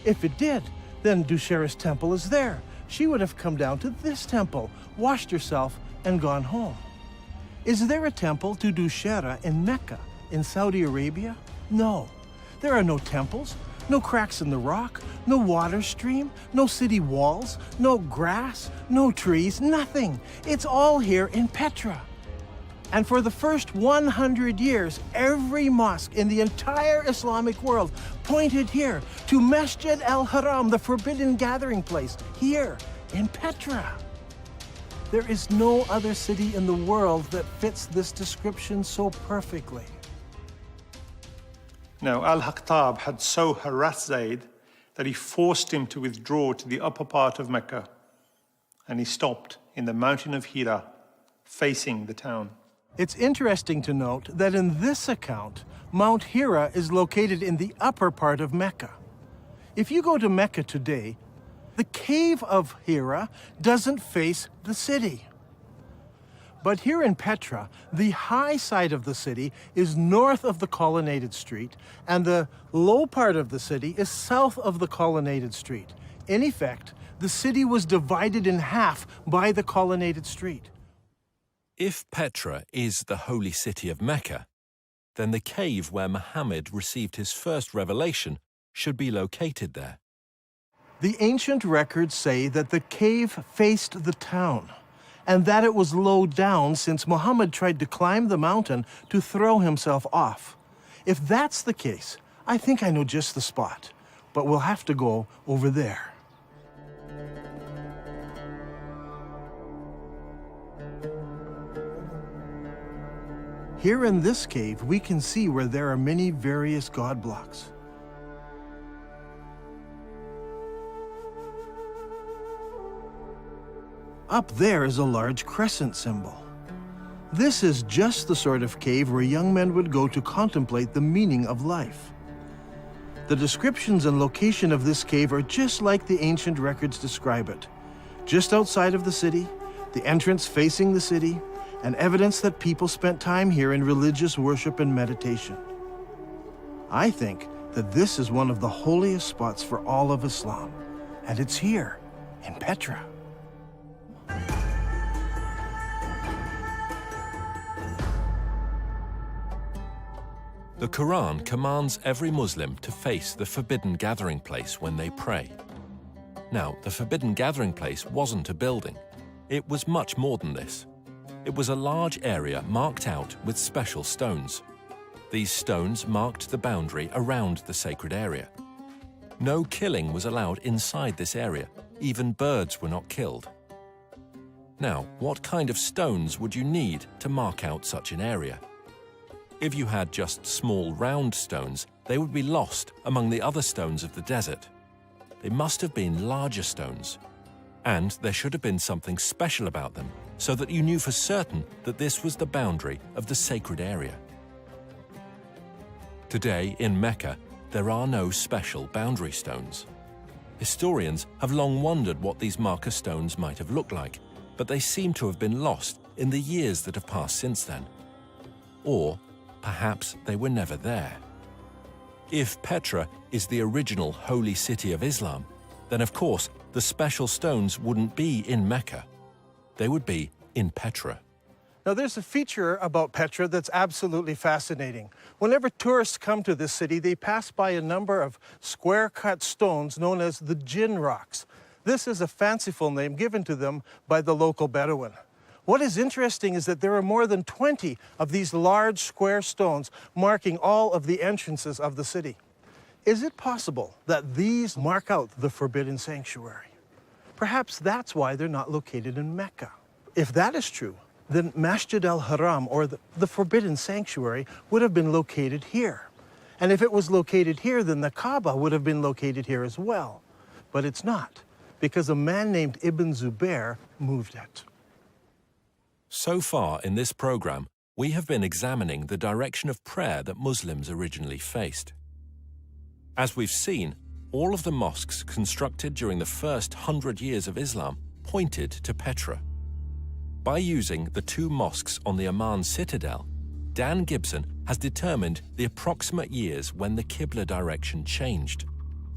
If it did, then Dushera's temple is there. She would have come down to this temple, washed herself, and gone home. Is there a temple to Dushera in Mecca, in Saudi Arabia? No. There are no temples, no cracks in the rock, no water stream, no city walls, no grass, no trees, nothing. It's all here in Petra. And for the first 100 years, every mosque in the entire Islamic world pointed here to Masjid al-Haram, the forbidden gathering place, here in Petra. There is no other city in the world that fits this description so perfectly. Now, Al-Haqtab had so harassed Zayd that he forced him to withdraw to the upper part of Mecca, and he stopped in the mountain of Hira, facing the town. It's interesting to note that in this account, Mount Hira is located in the upper part of Mecca. If you go to Mecca today, the cave of Hira doesn't face the city. But here in Petra, the high side of the city is north of the colonnaded street, and the low part of the city is south of the colonnaded street. In effect, the city was divided in half by the colonnaded street. If Petra is the holy city of Mecca, then the cave where Muhammad received his first revelation should be located there. The ancient records say that the cave faced the town, and that it was low down since Muhammad tried to climb the mountain to throw himself off. If that's the case, I think I know just the spot, but we'll have to go over there. Here in this cave, we can see where there are many various god blocks. Up there is a large crescent symbol. This is just the sort of cave where young men would go to contemplate the meaning of life. The descriptions and location of this cave are just like the ancient records describe it. Just outside of the city, the entrance facing the city, and evidence that people spent time here in religious worship and meditation. I think that this is one of the holiest spots for all of Islam, and it's here, in Petra. The Quran commands every Muslim to face the forbidden gathering place when they pray. Now, the forbidden gathering place wasn't a building. It was much more than this. It was a large area marked out with special stones. These stones marked the boundary around the sacred area. No killing was allowed inside this area. Even birds were not killed. Now, what kind of stones would you need to mark out such an area? If you had just small round stones, they would be lost among the other stones of the desert. They must have been larger stones. And there should have been something special about them, so that you knew for certain that this was the boundary of the sacred area. Today, in Mecca, there are no special boundary stones. Historians have long wondered what these marker stones might have looked like, but they seem to have been lost in the years that have passed since then. Or perhaps they were never there. If Petra is the original holy city of Islam, then of course the special stones wouldn't be in Mecca. They would be in Petra. Now, there's a feature about Petra that's absolutely fascinating. Whenever tourists come to this city, they pass by a number of square-cut stones known as the Jinn rocks. This is a fanciful name given to them by the local Bedouin. What is interesting is that there are more than 20 of these large square stones marking all of the entrances of the city. Is it possible that these mark out the forbidden sanctuary? Perhaps that's why they're not located in Mecca. If that is true, then Masjid al-Haram, or the forbidden sanctuary, would have been located here. And if it was located here, then the Kaaba would have been located here as well. But it's not, because a man named Ibn Zubair moved it. So far in this program, we have been examining the direction of prayer that Muslims originally faced. As we've seen, all of the mosques constructed during the first 100 years of Islam pointed to Petra. By using the two mosques on the Amman citadel, Dan Gibson has determined the approximate years when the Qibla direction changed.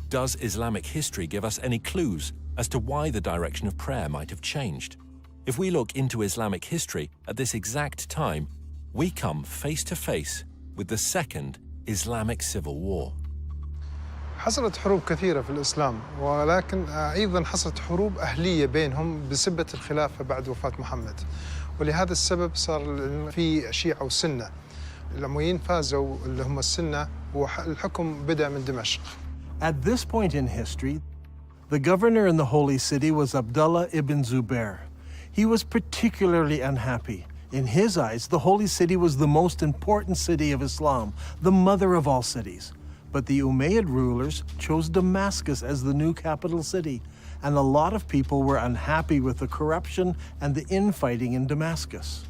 Does Islamic history give us any clues as to why the direction of prayer might have changed? If we look into Islamic history at this exact time, we come face to face with the Second Islamic Civil War. حصلت حروب كثيرة في الإسلام، ولكن أيضاً حصلت حروب أهلية بينهم بسبة الخلافة بعد وفاة محمد، ولهذا السبب صار في شيعة وسنة. الأمويين فازوا اللي هم السنة، والحكم بدأ من دمشق. At this point in history, the governor in the holy city was Abdullah ibn Zubair. He was particularly unhappy. In his eyes, the holy city was the most important city of Islam, the mother of all cities. But the Umayyad rulers chose Damascus as the new capital city, and a lot of people were unhappy with the corruption and the infighting in Damascus.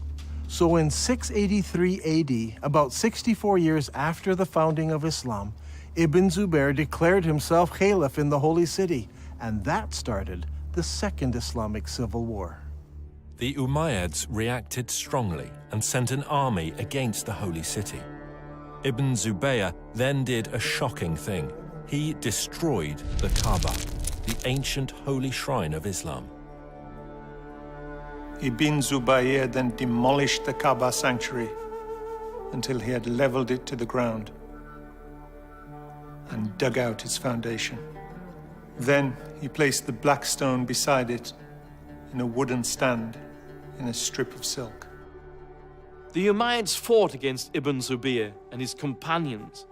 So in 683 AD, about 64 years after the founding of Islam, Ibn Zubair declared himself caliph in the holy city, and that started the Second Islamic Civil War. The Umayyads reacted strongly and sent an army against the holy city. Ibn Zubayr then did a shocking thing. He destroyed the Kaaba, the ancient holy shrine of Islam. Ibn Zubayr then demolished the Kaaba sanctuary until he had leveled it to the ground and dug out its foundation. Then he placed the black stone beside it in a wooden stand in a strip of silk. The Umayyads fought against Ibn Zubayr and his companions,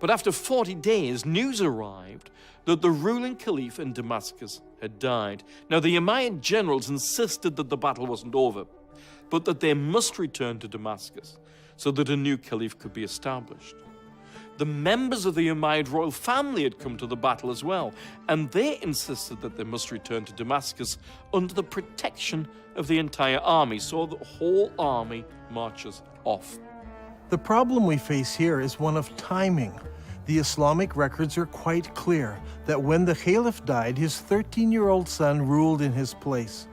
but after 40 days, news arrived that the ruling caliph in Damascus had died. Now, the Umayyad generals insisted that the battle wasn't over, but that they must return to Damascus so that a new caliph could be established. The members of the Umayyad royal family had come to the battle as well, and they insisted that they must return to Damascus under the protection of the entire army, so the whole army marches off. The problem we face here is one of timing. The Islamic records are quite clear that when the Caliph died, his 13-year-old son ruled in his place.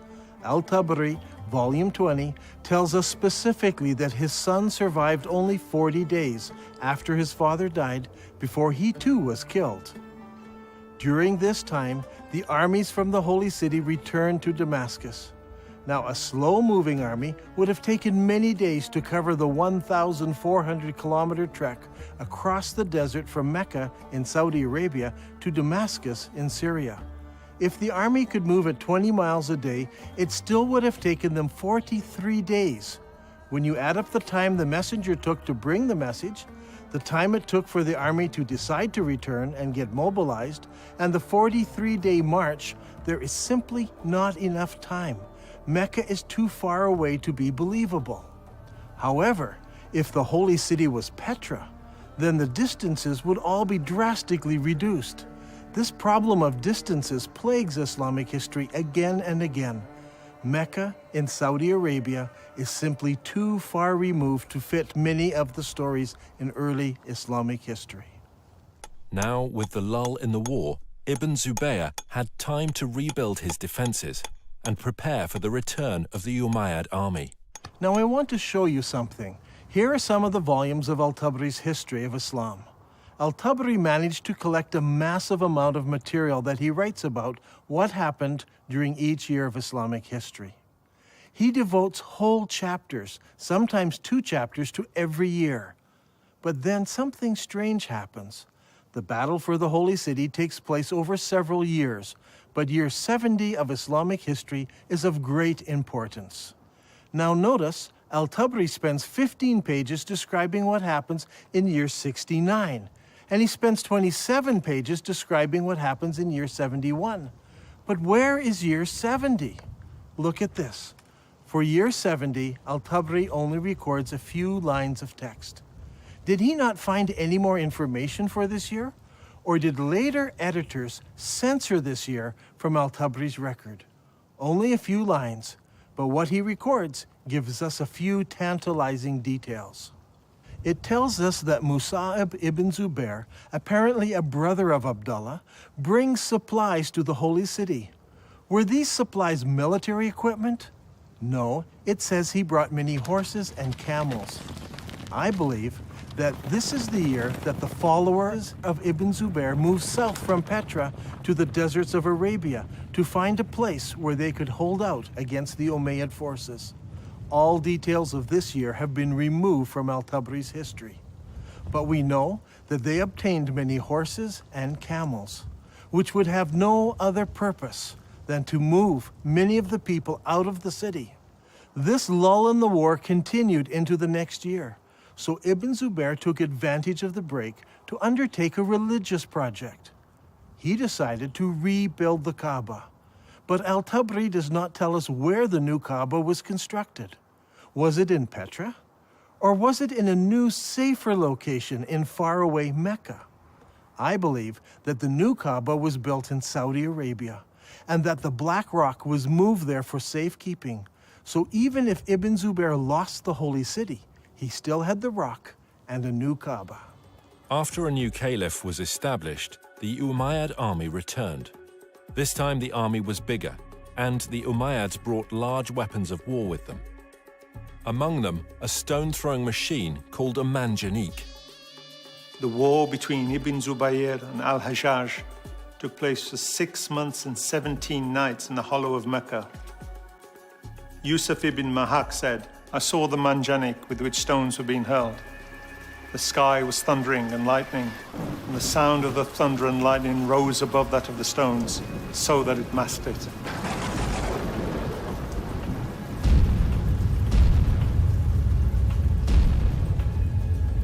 Al-Tabari, Volume 20, tells us specifically that his son survived only 40 days after his father died before he too was killed. During this time, the armies from the Holy City returned to Damascus. Now, a slow-moving army would have taken many days to cover the 1,400-kilometer trek across the desert from Mecca in Saudi Arabia to Damascus in Syria. If the army could move at 20 miles a day, it still would have taken them 43 days. When you add up the time the messenger took to bring the message, the time it took for the army to decide to return and get mobilized, and the 43-day march, there is simply not enough time. Mecca is too far away to be believable. However, if the holy city was Petra, then the distances would all be drastically reduced. This problem of distances plagues Islamic history again and again. Mecca in Saudi Arabia is simply too far removed to fit many of the stories in early Islamic history. Now, with the lull in the war, Ibn Zubayr had time to rebuild his defenses and prepare for the return of the Umayyad army. Now I want to show you something. Here are some of the volumes of Al-Tabari's History of Islam. Al-Tabari managed to collect a massive amount of material that he writes about what happened during each year of Islamic history. He devotes whole chapters, sometimes 2 chapters, to every year. But then something strange happens. The battle for the Holy City takes place over several years, but year 70 of Islamic history is of great importance. Now notice, Al-Tabari spends 15 pages describing what happens in year 69, and he spends 27 pages describing what happens in year 71. But where is year 70? Look at this. For year 70, Al-Tabari only records a few lines of text. Did he not find any more information for this year? Or did later editors censor this year from Al-Tabari's record? Only a few lines, but what he records gives us a few tantalizing details. It tells us that Musa'ib ibn Zubair, apparently a brother of Abdullah, brings supplies to the Holy City. Were these supplies military equipment? No, it says he brought many horses and camels. I believe that this is the year that the followers of Ibn Zubair moved south from Petra to the deserts of Arabia to find a place where they could hold out against the Umayyad forces. All details of this year have been removed from Al-Tabari's history. But we know that they obtained many horses and camels, which would have no other purpose than to move many of the people out of the city. This lull in the war continued into the next year. So Ibn Zubair took advantage of the break to undertake a religious project. He decided to rebuild the Kaaba. But Al-Tabari does not tell us where the new Kaaba was constructed. Was it in Petra? Or was it in a new, safer location in faraway Mecca? I believe that the new Kaaba was built in Saudi Arabia, and that the black rock was moved there for safekeeping. So even if Ibn Zubair lost the holy city, he still had the rock and a new Kaaba. After a new caliph was established, the Umayyad army returned. This time the army was bigger, and the Umayyads brought large weapons of war with them. Among them, a stone-throwing machine called a manjanik. The war between Ibn Zubayr and Al-Hajjaj took place for 6 months and 17 nights in the hollow of Mecca. Yusuf ibn Mahak said, "I saw the manjanik with which stones were being hurled. The sky was thundering and lightning, and the sound of the thunder and lightning rose above that of the stones, so that it masked it."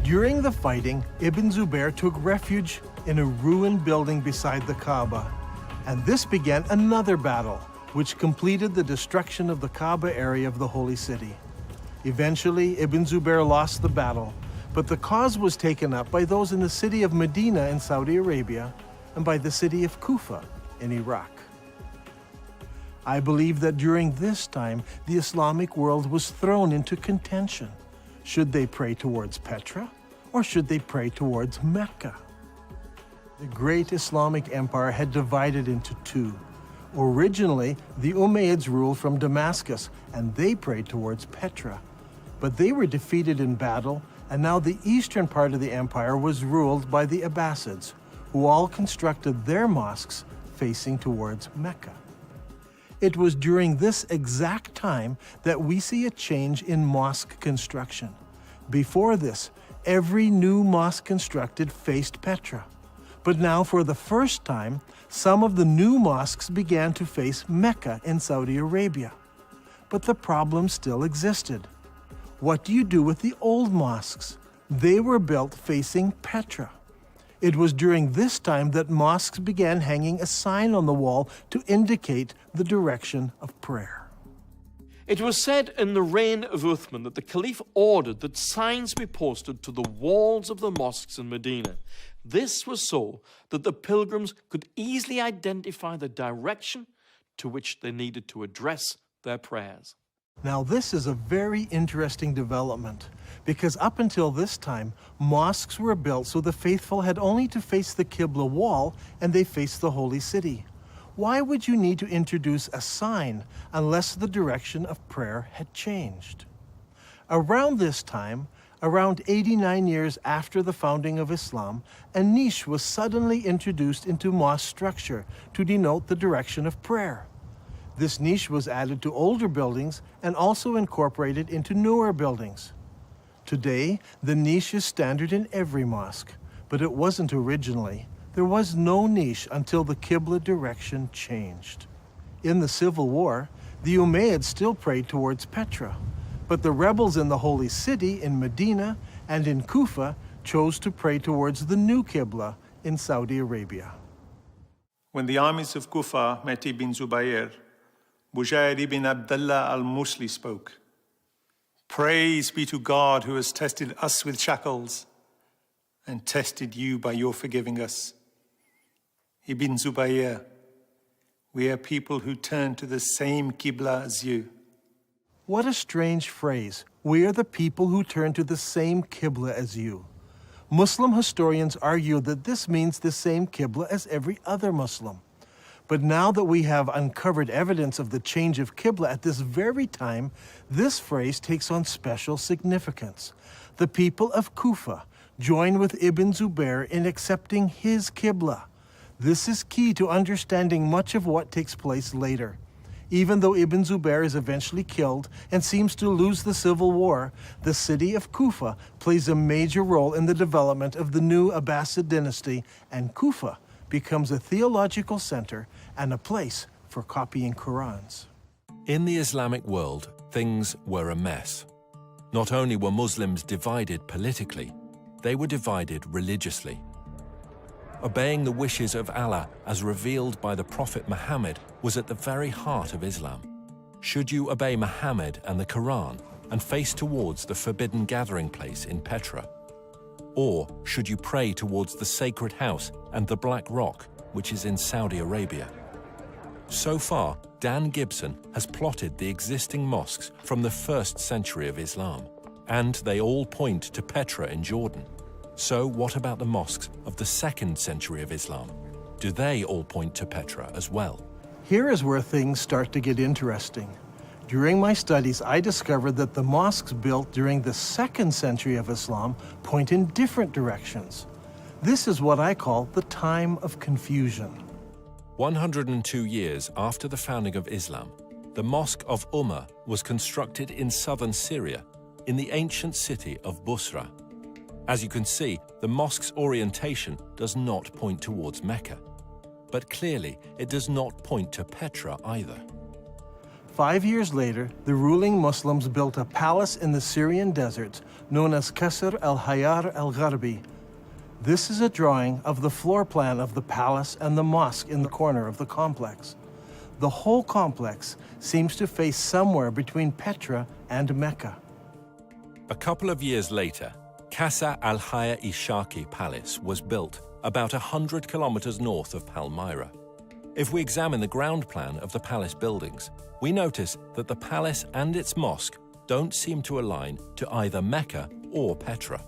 During the fighting, Ibn Zubair took refuge in a ruined building beside the Kaaba, and this began another battle, which completed the destruction of the Kaaba area of the Holy City. Eventually, Ibn Zubair lost the battle, but the cause was taken up by those in the city of Medina in Saudi Arabia and by the city of Kufa in Iraq. I believe that during this time, the Islamic world was thrown into contention. Should they pray towards Petra, or should they pray towards Mecca? The great Islamic empire had divided into two. Originally, the Umayyads ruled from Damascus, and they prayed towards Petra. But they were defeated in battle, and now the eastern part of the empire was ruled by the Abbasids, who all constructed their mosques facing towards Mecca. It was during this exact time that we see a change in mosque construction. Before this, every new mosque constructed faced Petra. But now, for the first time, some of the new mosques began to face Mecca in Saudi Arabia. But the problem still existed. What do you do with the old mosques? They were built facing Petra. It was during this time that mosques began hanging a sign on the wall to indicate the direction of prayer. It was said in the reign of Uthman that the Caliph ordered that signs be posted to the walls of the mosques in Medina. This was so that the pilgrims could easily identify the direction to which they needed to address their prayers. Now, this is a very interesting development, because up until this time, mosques were built so the faithful had only to face the Qibla wall and they faced the holy city. Why would you need to introduce a sign unless the direction of prayer had changed? Around this time, around 89 years after the founding of Islam, a niche was suddenly introduced into mosque structure to denote the direction of prayer. This niche was added to older buildings and also incorporated into newer buildings. Today, the niche is standard in every mosque, but it wasn't originally. There was no niche until the Qibla direction changed. In the Civil War, the Umayyads still prayed towards Petra, but the rebels in the Holy City in Medina and in Kufa chose to pray towards the new Qibla in Saudi Arabia. When the armies of Kufa met Ibn Zubayr, Bujair ibn Abdullah al-Musli spoke. Praise be to God who has tested us with shackles and tested you by your forgiving us. Ibn Zubayr, we are people who turn to the same Qibla as you. What a strange phrase. We are the people who turn to the same Qibla as you. Muslim historians argue that this means the same Qibla as every other Muslim. But now that we have uncovered evidence of the change of Qibla at this very time, this phrase takes on special significance. The people of Kufa join with Ibn Zubayr in accepting his Qibla. This is key to understanding much of what takes place later. Even though Ibn Zubayr is eventually killed and seems to lose the civil war, the city of Kufa plays a major role in the development of the new Abbasid dynasty, and Kufa becomes a theological center and a place for copying Qurans. In the Islamic world, things were a mess. Not only were Muslims divided politically, they were divided religiously. Obeying the wishes of Allah as revealed by the Prophet Muhammad was at the very heart of Islam. Should you obey Muhammad and the Quran and face towards the forbidden gathering place in Petra? Or should you pray towards the sacred house and the Black Rock, which is in Saudi Arabia? So far, Dan Gibson has plotted the existing mosques from the 1st century of Islam, and they all point to Petra in Jordan. So what about the mosques of the 2nd century of Islam? Do they all point to Petra as well? Here is where things start to get interesting. During my studies, I discovered that the mosques built during the 2nd century of Islam point in different directions. This is what I call the time of confusion. 102 years after the founding of Islam, the Mosque of Ummah was constructed in southern Syria, in the ancient city of Busra. As you can see, the mosque's orientation does not point towards Mecca. But clearly, it does not point to Petra either. 5 years later, the ruling Muslims built a palace in the Syrian deserts known as Qasr al-Hayar al-Gharbi. This is a drawing of the floor plan of the palace and the mosque in the corner of the complex. The whole complex seems to face somewhere between Petra and Mecca. A couple of years later, Qasr al-Hayar-i-Shaki Palace was built about 100 kilometers north of Palmyra. If we examine the ground plan of the palace buildings, we notice that the palace and its mosque don't seem to align to either Mecca or Petra.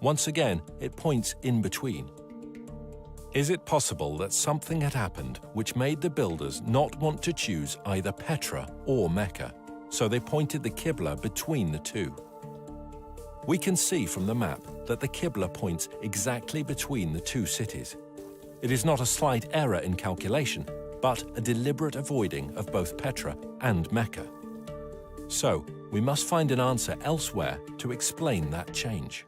Once again, it points in between. Is it possible that something had happened which made the builders not want to choose either Petra or Mecca, so they pointed the Qibla between the two? We can see from the map that the Qibla points exactly between the two cities. It is not a slight error in calculation, but a deliberate avoiding of both Petra and Mecca. So, we must find an answer elsewhere to explain that change.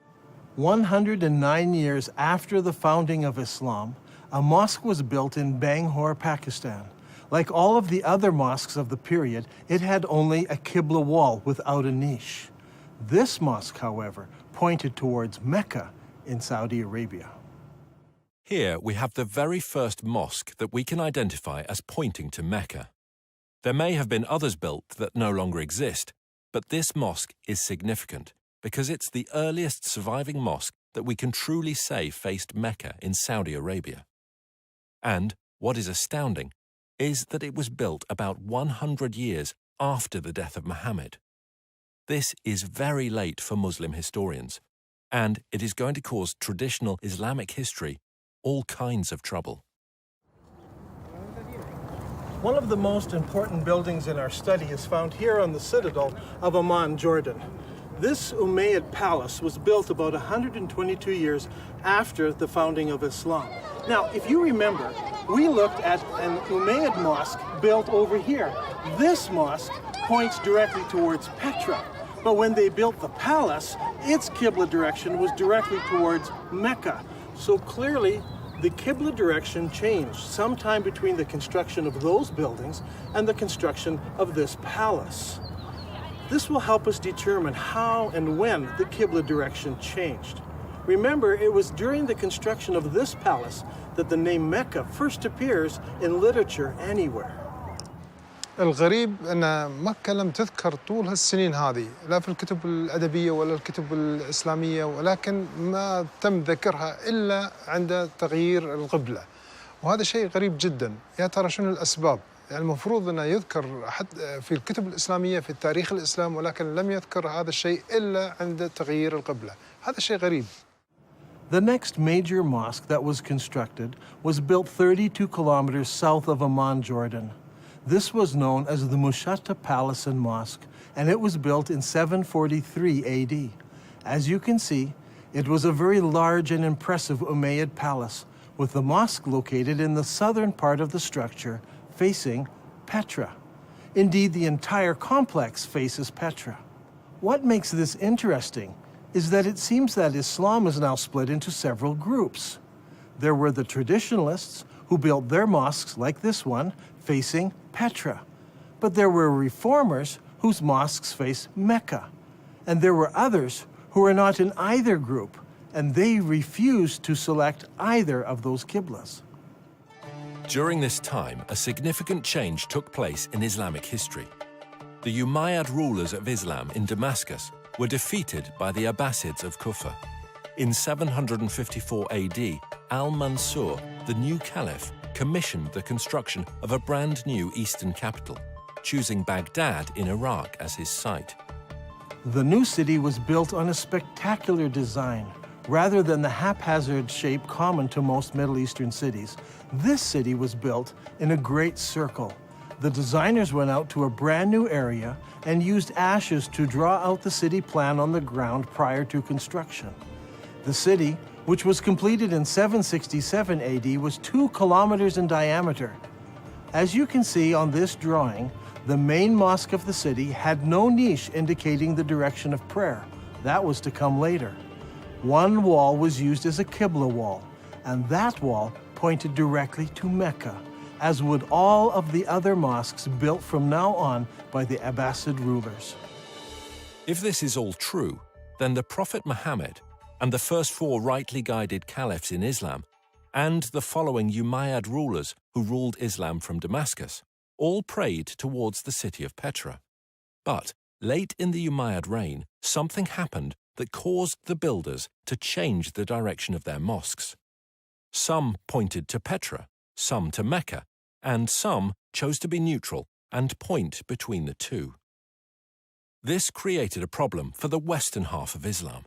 109 years after the founding of Islam, a mosque was built in Bangalore, Pakistan. Like all of the other mosques of the period, it had only a Qibla wall without a niche. This mosque, however, pointed towards Mecca in Saudi Arabia. Here we have the very first mosque that we can identify as pointing to Mecca. There may have been others built that no longer exist, but this mosque is significant because it's the earliest surviving mosque that we can truly say faced Mecca in Saudi Arabia. And what is astounding is that it was built about 100 years after the death of Muhammad. This is very late for Muslim historians, and it is going to cause traditional Islamic history all kinds of trouble. One of the most important buildings in our study is found here on the citadel of Amman, Jordan. This Umayyad palace was built about 122 years after the founding of Islam. Now, if you remember, we looked at an Umayyad mosque built over here. This mosque points directly towards Petra, but when they built the palace, its Qibla direction was directly towards Mecca. So clearly, the Qibla direction changed sometime between the construction of those buildings and the construction of this palace. This will help us determine how and when the Qibla direction changed. Remember, it was during the construction of this palace that the name Mecca first appears in literature anywhere. الغريب أن مكة لم تذكر طول هالسنين هذه لا في الكتب الأدبية ولا الكتب الإسلامية، ولكن ما تم ذكرها إلا عند تغيير القبلة، وهذا شيء غريب جدا. يا ترى شنو الأسباب؟ يعني المفروض أنه يذكر في الكتب الإسلامية في التاريخ الإسلام، ولكن لم يذكر هذا الشيء إلا عند تغيير القبلة. هذا شيء غريب. The next major mosque that was constructed was built 32 kilometers south of Amman, Jordan. This was known as the Mushatta Palace and Mosque, and it was built in 743 AD. As you can see, it was a very large and impressive Umayyad palace, with the mosque located in the southern part of the structure, facing Petra. Indeed, the entire complex faces Petra. What makes this interesting is that it seems that Islam is now split into several groups. There were the traditionalists, who built their mosques like this one, facing Petra. But there were reformers whose mosques face Mecca. And there were others who were not in either group, and they refused to select either of those qiblas. During this time, a significant change took place in Islamic history. The Umayyad rulers of Islam in Damascus were defeated by the Abbasids of Kufa. In 754 AD, Al-Mansur, the new caliph, commissioned the construction of a brand new eastern capital, choosing Baghdad in Iraq as his site. The new city was built on a spectacular design. Rather than the haphazard shape common to most Middle Eastern cities, this city was built in a great circle. The designers went out to a brand new area and used ashes to draw out the city plan on the ground prior to construction. The city, which was completed in 767 AD, was 2 kilometers in diameter. As you can see on this drawing, the main mosque of the city had no niche indicating the direction of prayer. That was to come later. One wall was used as a Qibla wall, and that wall pointed directly to Mecca, as would all of the other mosques built from now on by the Abbasid rulers. If this is all true, then the Prophet Muhammad and the first 4 rightly guided caliphs in Islam, and the following Umayyad rulers who ruled Islam from Damascus, all prayed towards the city of Petra. But late in the Umayyad reign, something happened that caused the builders to change the direction of their mosques. Some pointed to Petra, some to Mecca, and some chose to be neutral and point between the two. This created a problem for the western half of Islam.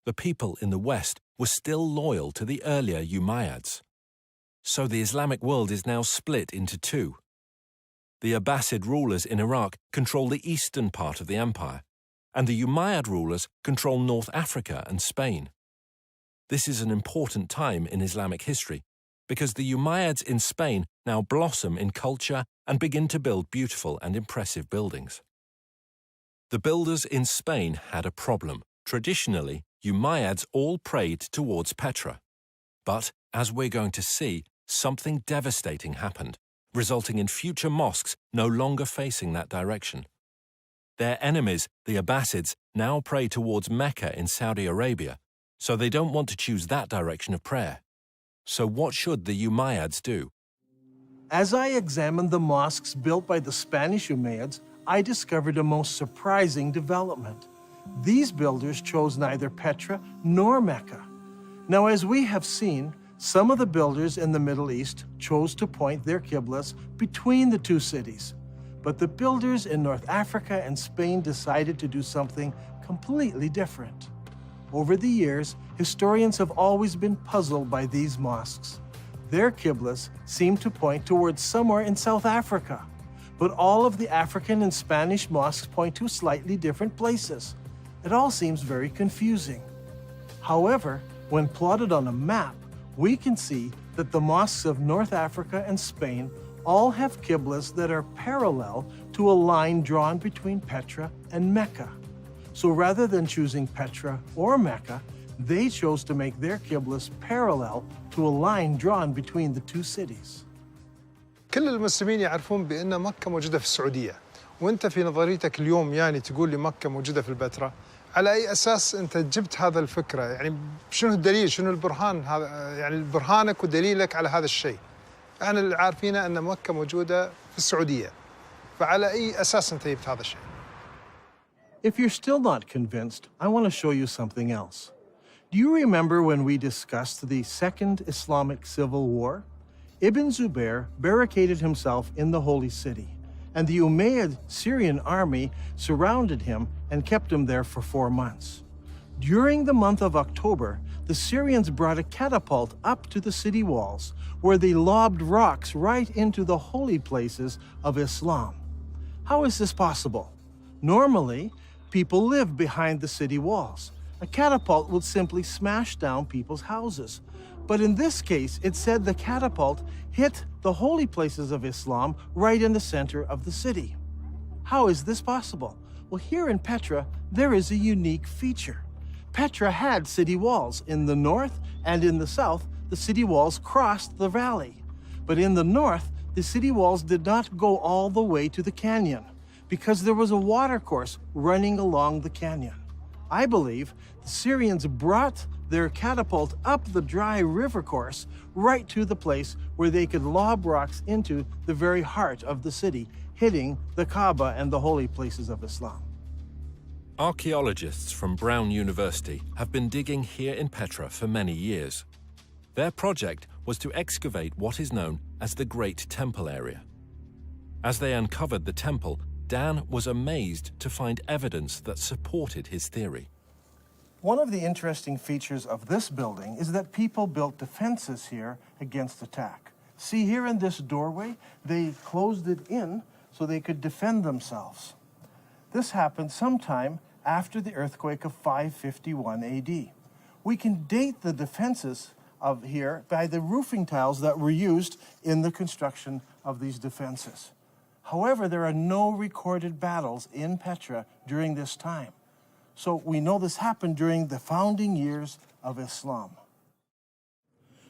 The people in the West were still loyal to the earlier Umayyads, So the Islamic world is now split into two. The Abbasid rulers in Iraq control the eastern part of the empire, and the Umayyad rulers control North Africa and Spain. This is an important time in Islamic history because the Umayyads in Spain now blossom in culture and begin to build beautiful and impressive buildings. The builders in Spain had a problem. Traditionally, Umayyads all prayed towards Petra. But, as we're going to see, something devastating happened, resulting in future mosques no longer facing that direction. Their enemies, the Abbasids, now pray towards Mecca in Saudi Arabia, so they don't want to choose that direction of prayer. So what should the Umayyads do? As I examined the mosques built by the Spanish Umayyads, I discovered a most surprising development. These builders chose neither Petra nor Mecca. Now, as we have seen, some of the builders in the Middle East chose to point their qiblas between the two cities. But the builders in North Africa and Spain decided to do something completely different. Over the years, historians have always been puzzled by these mosques. Their qiblas seem to point towards somewhere in South Africa, but all of the African and Spanish mosques point to slightly different places. It all seems very confusing. However, when plotted on a map, we can see that the mosques of North Africa and Spain all have qiblas that are parallel to a line drawn between Petra and Mecca. So rather than choosing Petra or Mecca, they chose to make their qiblas parallel to a line drawn between the two cities. كل المسلمين يعرفون بأن مكة موجودة في السعودية، وأنت في نظريتك اليوم يعني تقول لي مكة موجودة في البتراء، على أي أساس أنت جبت هذا الفكرة؟ يعني شنو الدليل؟ شنو البرهان هذا؟ يعني برهانك ودليلك على هذا الشيء؟ احنا اللي عارفينه أن مكة موجودة في السعودية، فعلى أي أساس أنت جبت هذا الشيء؟ If you're still not convinced, I want to show you something else. Do you remember when we discussed the Second Islamic Civil War? Ibn Zubair barricaded himself in the Holy City, and the Umayyad Syrian army surrounded him and kept him there for 4 months. During the month of October, the Syrians brought a catapult up to the city walls, where they lobbed rocks right into the holy places of Islam. How is this possible? Normally, people live behind the city walls. A catapult would simply smash down people's houses. But in this case, it said the catapult hit the holy places of Islam right in the center of the city. How is this possible? Well, here in Petra, there is a unique feature. Petra had city walls. In the north and in the south, the city walls crossed the valley. But in the north, the city walls did not go all the way to the canyon because there was a watercourse running along the canyon. I believe the Syrians brought their catapult up the dry river course right to the place where they could lob rocks into the very heart of the city, hitting the Kaaba and the holy places of Islam. Archaeologists from Brown University have been digging here in Petra for many years. Their project was to excavate what is known as the Great Temple area. As they uncovered the temple, Dan was amazed to find evidence that supported his theory. One of the interesting features of this building is that people built defenses here against attack. See, here in this doorway, they closed it in so they could defend themselves. This happened sometime after the earthquake of 551 AD. We can date the defenses of here by the roofing tiles that were used in the construction of these defenses. However, there are no recorded battles in Petra during this time. So we know this happened during the founding years of Islam.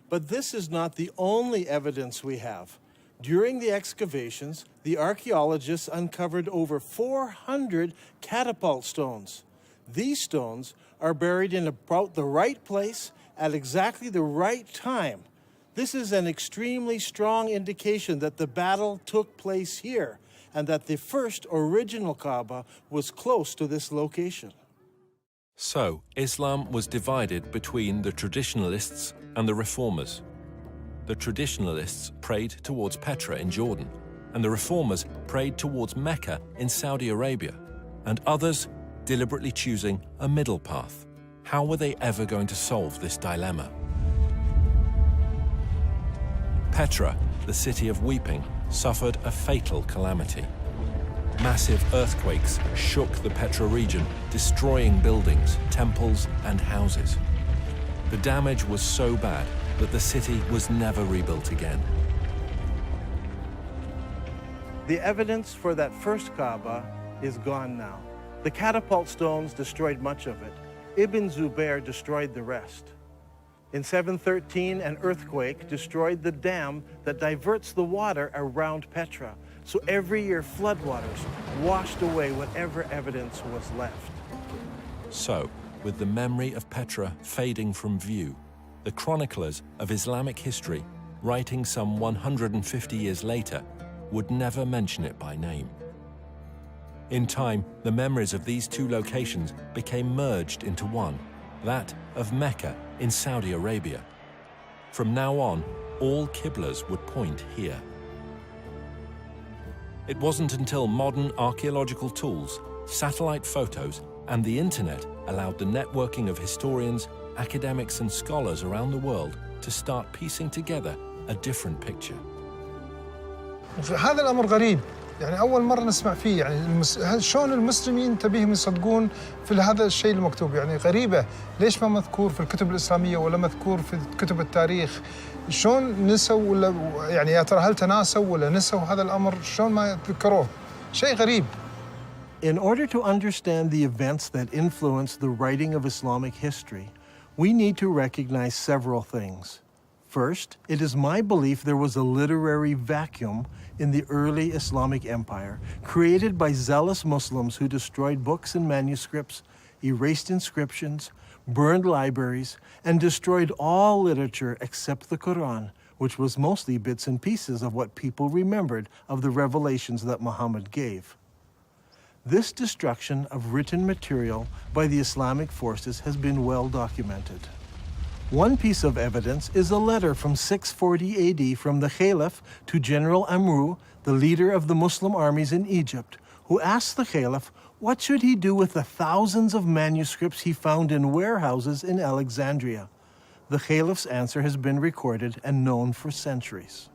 But this is not the only evidence we have. During the excavations, the archaeologists uncovered over 400 catapult stones. These stones are buried in about the right place at exactly the right time. This is an extremely strong indication that the battle took place here and that the first original Kaaba was close to this location. So, Islam was divided between the traditionalists and the reformers. The traditionalists prayed towards Petra in Jordan, and the reformers prayed towards Mecca in Saudi Arabia, and others deliberately choosing a middle path. How were they ever going to solve this dilemma? Petra, the city of weeping, suffered a fatal calamity. Massive earthquakes shook the Petra region, destroying buildings, temples, and houses. The damage was so bad that the city was never rebuilt again. The evidence for that first Kaaba is gone now. The catapult stones destroyed much of it. Ibn Zubair destroyed the rest. In 713, an earthquake destroyed the dam that diverts the water around Petra. So every year, floodwaters washed away whatever evidence was left. So, with the memory of Petra fading from view, the chroniclers of Islamic history, writing some 150 years later, would never mention it by name. In time, the memories of these two locations became merged into one, that of Mecca in Saudi Arabia. From now on, all Qiblas would point here. It wasn't until modern archaeological tools, satellite photos, and the internet allowed the networking of historians, academics, and scholars around the world to start piecing together a different picture. هذا الأمر غريب، يعني أول مرة نسمع فيه، يعني شلون المسلمين تبيهم يصدقون في هذا الشيء المكتوب، يعني غريبة، ليش ما مذكور في الكتب الإسلامية ولا مذكور في كتب التاريخ؟ شلون نسوا ولا يعني يا ترى هل تناسوا ولا نسوا هذا الأمر؟ شلون ما ذكروه؟ شيء غريب. In order to understand the events that influenced the writing of Islamic history, we need to recognize several things. First, it is my belief there was a literary vacuum in the early Islamic empire, created by zealous Muslims who destroyed books and manuscripts, erased inscriptions, burned libraries, and destroyed all literature except the Quran, which was mostly bits and pieces of what people remembered of the revelations that Muhammad gave. This destruction of written material by the Islamic forces has been well documented. One piece of evidence is a letter from 640 AD from the Caliph to General Amru, the leader of the Muslim armies in Egypt, who asked the Caliph what should he do with the thousands of manuscripts he found in warehouses in Alexandria. The Caliph's answer has been recorded and known for centuries.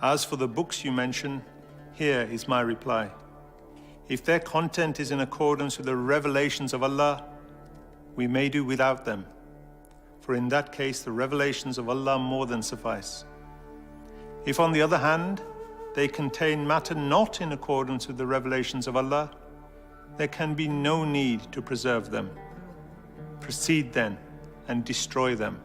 As for the books you mention, here is my reply. If their content is in accordance with the revelations of Allah, we may do without them. For in that case, the revelations of Allah more than suffice. If, on the other hand, they contain matter not in accordance with the revelations of Allah, there can be no need to preserve them. Proceed then and destroy them.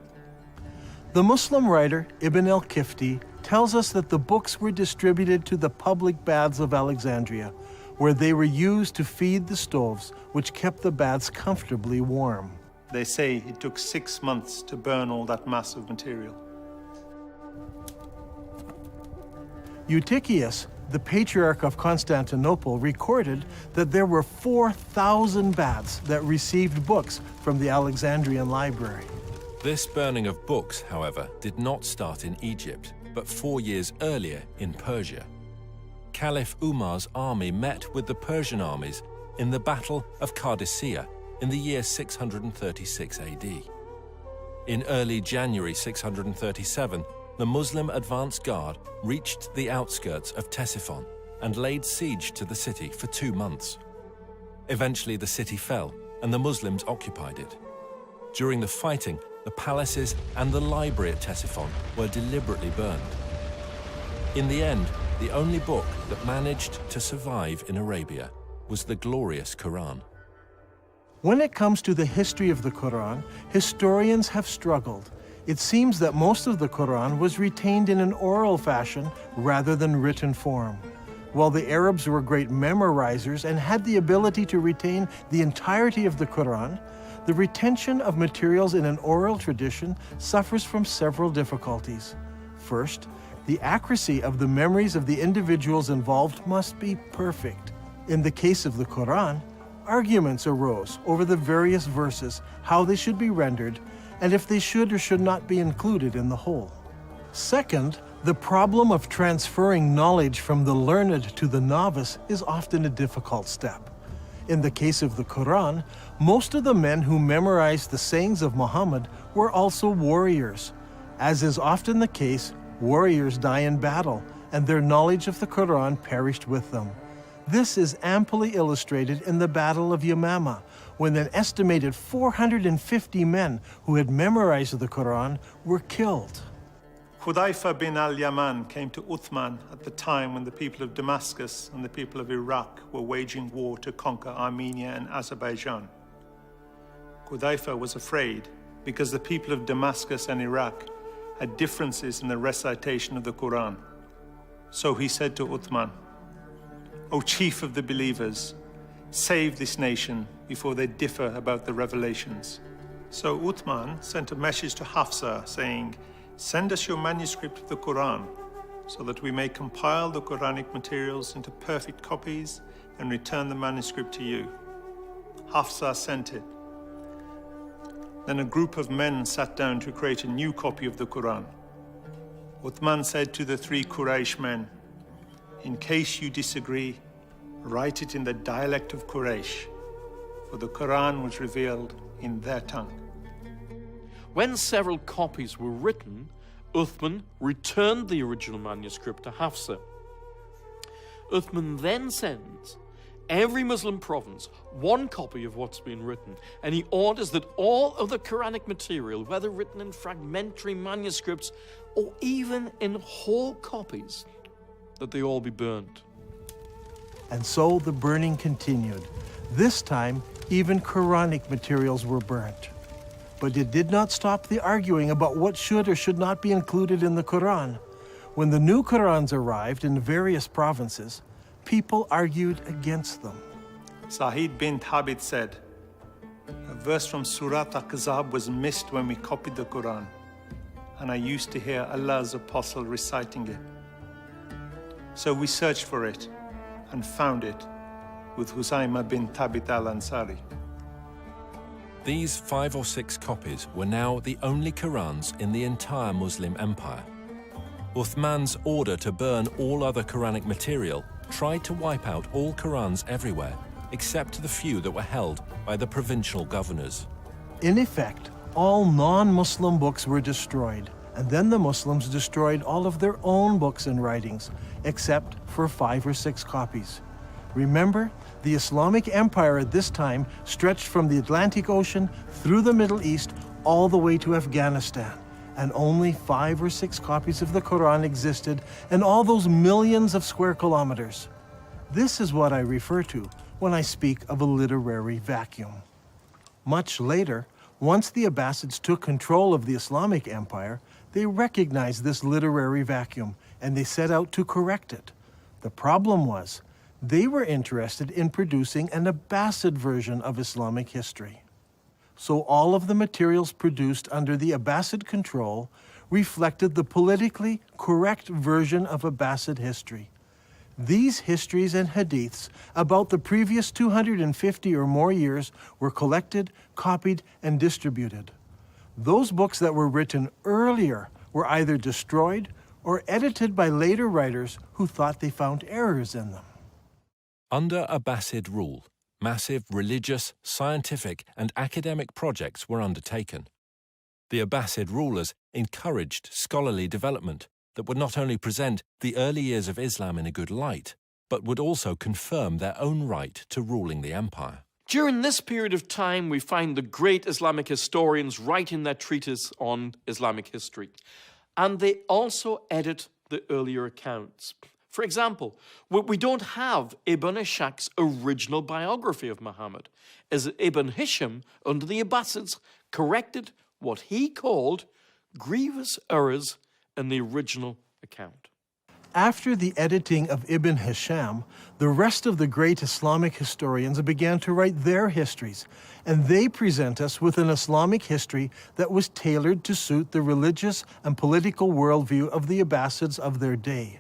The Muslim writer Ibn al-Kifti tells us that the books were distributed to the public baths of Alexandria, where they were used to feed the stoves, which kept the baths comfortably warm. They say it took 6 months to burn all that mass of material. Eutychius, the Patriarch of Constantinople, recorded that there were 4,000 baths that received books from the Alexandrian library. This burning of books, however, did not start in Egypt, but 4 years earlier in Persia. Caliph Umar's army met with the Persian armies in the Battle of Qadisiyah in the year 636 AD. In early January 637, the Muslim advance guard reached the outskirts of Ctesiphon and laid siege to the city for 2 months. Eventually, the city fell and the Muslims occupied it. During the fighting, the palaces and the library at Ctesiphon were deliberately burned. In the end, the only book that managed to survive in Arabia was the glorious Quran. When it comes to the history of the Quran, historians have struggled. It seems that most of the Quran was retained in an oral fashion rather than written form. While the Arabs were great memorizers and had the ability to retain the entirety of the Quran, the retention of materials in an oral tradition suffers from several difficulties. First, the accuracy of the memories of the individuals involved must be perfect. In the case of the Quran, arguments arose over the various verses, how they should be rendered, and if they should or should not be included in the whole. Second, the problem of transferring knowledge from the learned to the novice is often a difficult step. In the case of the Quran, most of the men who memorized the sayings of Muhammad were also warriors. As is often the case, Warriors die in battle, and their knowledge of the Quran perished with them. This is amply illustrated in the Battle of Yamama, when an estimated 450 men who had memorized the Quran were killed. Hudayfa bin al-Yaman came to Uthman at the time when the people of Damascus and the people of Iraq were waging war to conquer Armenia and Azerbaijan. Hudayfa was afraid because the people of Damascus and Iraq had differences in the recitation of the Quran. So he said to Uthman, "O chief of the believers, save this nation before they differ about the revelations." So Uthman sent a message to Hafsa saying, "Send us your manuscript of the Quran so that we may compile the Quranic materials into perfect copies and return the manuscript to you." Hafsa sent it. Then a group of men sat down to create a new copy of the Quran. Uthman said to the three Quraysh men, "In case you disagree, write it in the dialect of Quraysh, for the Quran was revealed in their tongue." When several copies were written, Uthman returned the original manuscript to Hafsa. Uthman then sends every Muslim province one copy of what's been written, and he orders that all other Quranic material, whether written in fragmentary manuscripts or even in whole copies, that they all be burned. And so the burning continued. This time, even Quranic materials were burnt. But it did not stop the arguing about what should or should not be included in the Quran. When the new Qurans arrived in various provinces, people argued against them. Sa'id bin Thabit said, "A verse from Surah Al-Ahzab was missed when we copied the Quran, and I used to hear Allah's apostle reciting it. So we searched for it and found it with Husayma bin Thabit al-Ansari." These 5 or 6 copies were now the only Qurans in the entire Muslim empire. Uthman's order to burn all other Quranic material tried to wipe out all Qurans everywhere, except the few that were held by the provincial governors. In effect, all non-Muslim books were destroyed, and then the Muslims destroyed all of their own books and writings, except for 5 or 6 copies. Remember, the Islamic Empire at this time stretched from the Atlantic Ocean through the Middle East all the way to Afghanistan, and only 5 or 6 copies of the Quran existed in all those millions of square kilometers. This is what I refer to when I speak of a literary vacuum. Much later, once the Abbasids took control of the Islamic Empire, they recognized this literary vacuum and they set out to correct it. The problem was, they were interested in producing an Abbasid version of Islamic history. So all of the materials produced under the Abbasid control reflected the politically correct version of Abbasid history. These histories and hadiths about the previous 250 or more years were collected, copied, and distributed. Those books that were written earlier were either destroyed or edited by later writers who thought they found errors in them. Under Abbasid rule, massive religious, scientific, and academic projects were undertaken. The Abbasid rulers encouraged scholarly development that would not only present the early years of Islam in a good light, but would also confirm their own right to ruling the empire. During this period of time, we find the great Islamic historians writing their treatise on Islamic history, and they also edit the earlier accounts. For example, we don't have Ibn Ishaq's original biography of Muhammad, as Ibn Hisham, under the Abbasids, corrected what he called grievous errors in the original account. After the editing of Ibn Hisham, the rest of the great Islamic historians began to write their histories, and they present us with an Islamic history that was tailored to suit the religious and political worldview of the Abbasids of their day.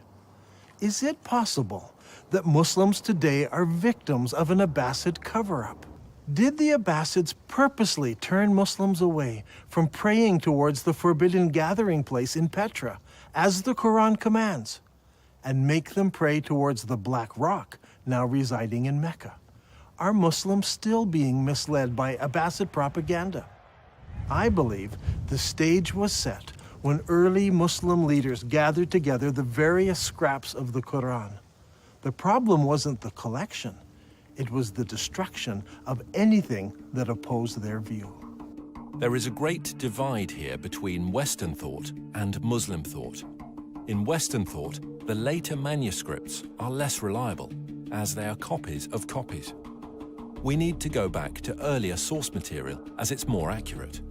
Is it possible that Muslims today are victims of an Abbasid cover-up? Did the Abbasids purposely turn Muslims away from praying towards the forbidden gathering place in Petra, as the Quran commands, and make them pray towards the Black Rock, now residing in Mecca? Are Muslims still being misled by Abbasid propaganda? I believe the stage was set when early Muslim leaders gathered together the various scraps of the Quran. The problem wasn't the collection, it was the destruction of anything that opposed their view. There is a great divide here between Western thought and Muslim thought. In Western thought, the later manuscripts are less reliable, as they are copies of copies. We need to go back to earlier source material, as it's more accurate.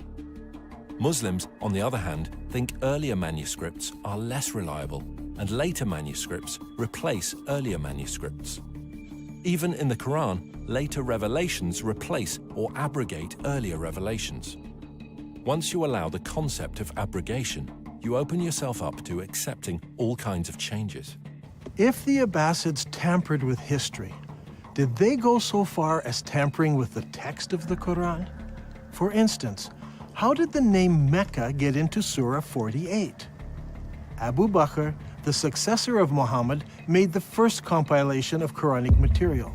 Muslims, on the other hand, think earlier manuscripts are less reliable, and later manuscripts replace earlier manuscripts. Even in the Quran, later revelations replace or abrogate earlier revelations. Once you allow the concept of abrogation, you open yourself up to accepting all kinds of changes. If the Abbasids tampered with history, did they go so far as tampering with the text of the Quran? For instance, how did the name Mekkah get into Surah 48? Abu Bakr, the successor of Muhammad, made the first compilation of Quranic material.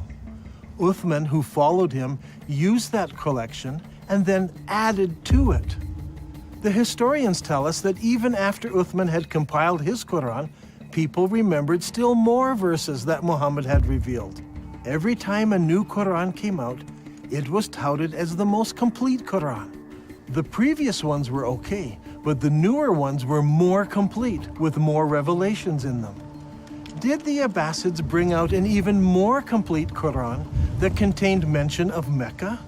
Uthman, who followed him, used that collection and then added to it. The historians tell us that even after Uthman had compiled his Quran, people remembered still more verses that Muhammad had revealed. Every time a new Quran came out, it was touted as the most complete Quran. The previous ones were okay, but the newer ones were more complete, with more revelations in them. Did the Abbasids bring out an even more complete Quran that contained mention of Mecca?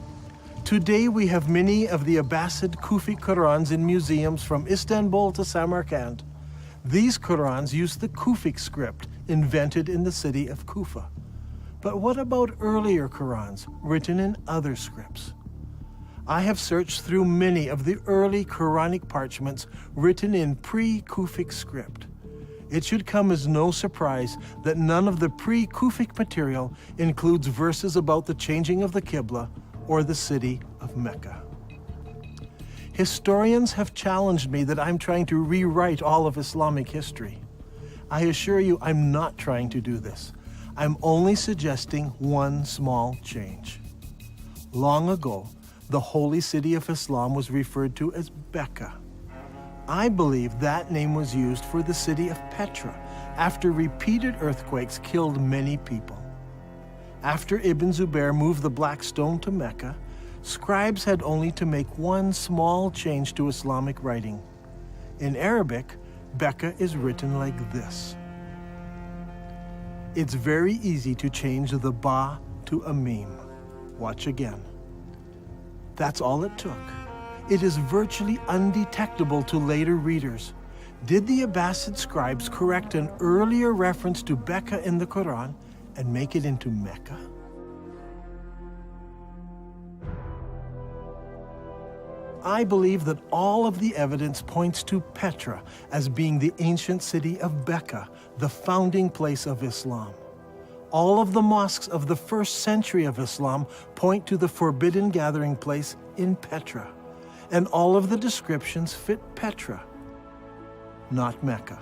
Today we have many of the Abbasid Kufi Qurans in museums from Istanbul to Samarkand. These Qurans use the Kufic script invented in the city of Kufa. But what about earlier Qurans written in other scripts? I have searched through many of the early Quranic parchments written in pre-Kufic script. It should come as no surprise that none of the pre-Kufic material includes verses about the changing of the Qibla or the city of Mecca. Historians have challenged me that I'm trying to rewrite all of Islamic history. I assure you I'm not trying to do this. I'm only suggesting one small change. Long ago, the holy city of Islam was referred to as Bakkah. I believe that name was used for the city of Petra after repeated earthquakes killed many people. After Ibn Zubair moved the Black Stone to Mecca, scribes had only to make one small change to Islamic writing. In Arabic, Bakkah is written like this. It's very easy to change the ba to a mim. Watch again. That's all it took. It is virtually undetectable to later readers. Did the Abbasid scribes correct an earlier reference to Bakkah in the Quran and make it into Mecca? I believe that all of the evidence points to Petra as being the ancient city of Bakkah, the founding place of Islam. All of the mosques of the first century of Islam point to the forbidden gathering place in Petra, and all of the descriptions fit Petra, not Mecca.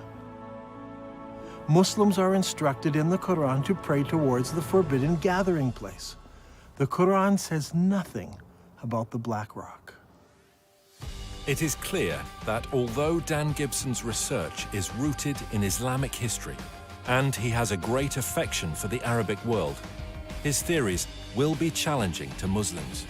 Muslims are instructed in the Quran to pray towards the forbidden gathering place. The Quran says nothing about the Black Rock. It is clear that although Dan Gibson's research is rooted in Islamic history, and he has a great affection for the Arabic world, his theories will be challenging to Muslims.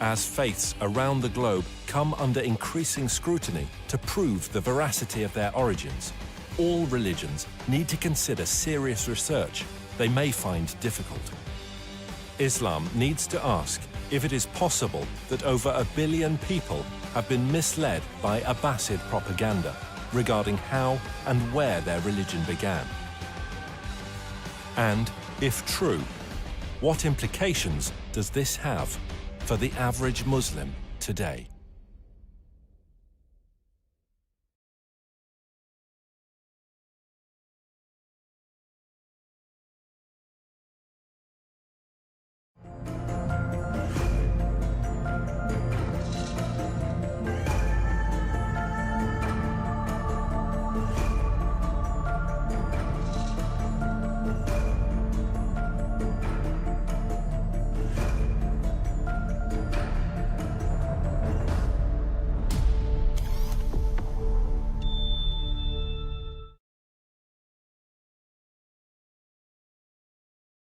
As faiths around the globe come under increasing scrutiny to prove the veracity of their origins, all religions need to consider serious research they may find difficult. Islam needs to ask if it is possible that over 1 billion people have been misled by Abbasid propaganda regarding how and where their religion began. And, if true, what implications does this have for the average Muslim today?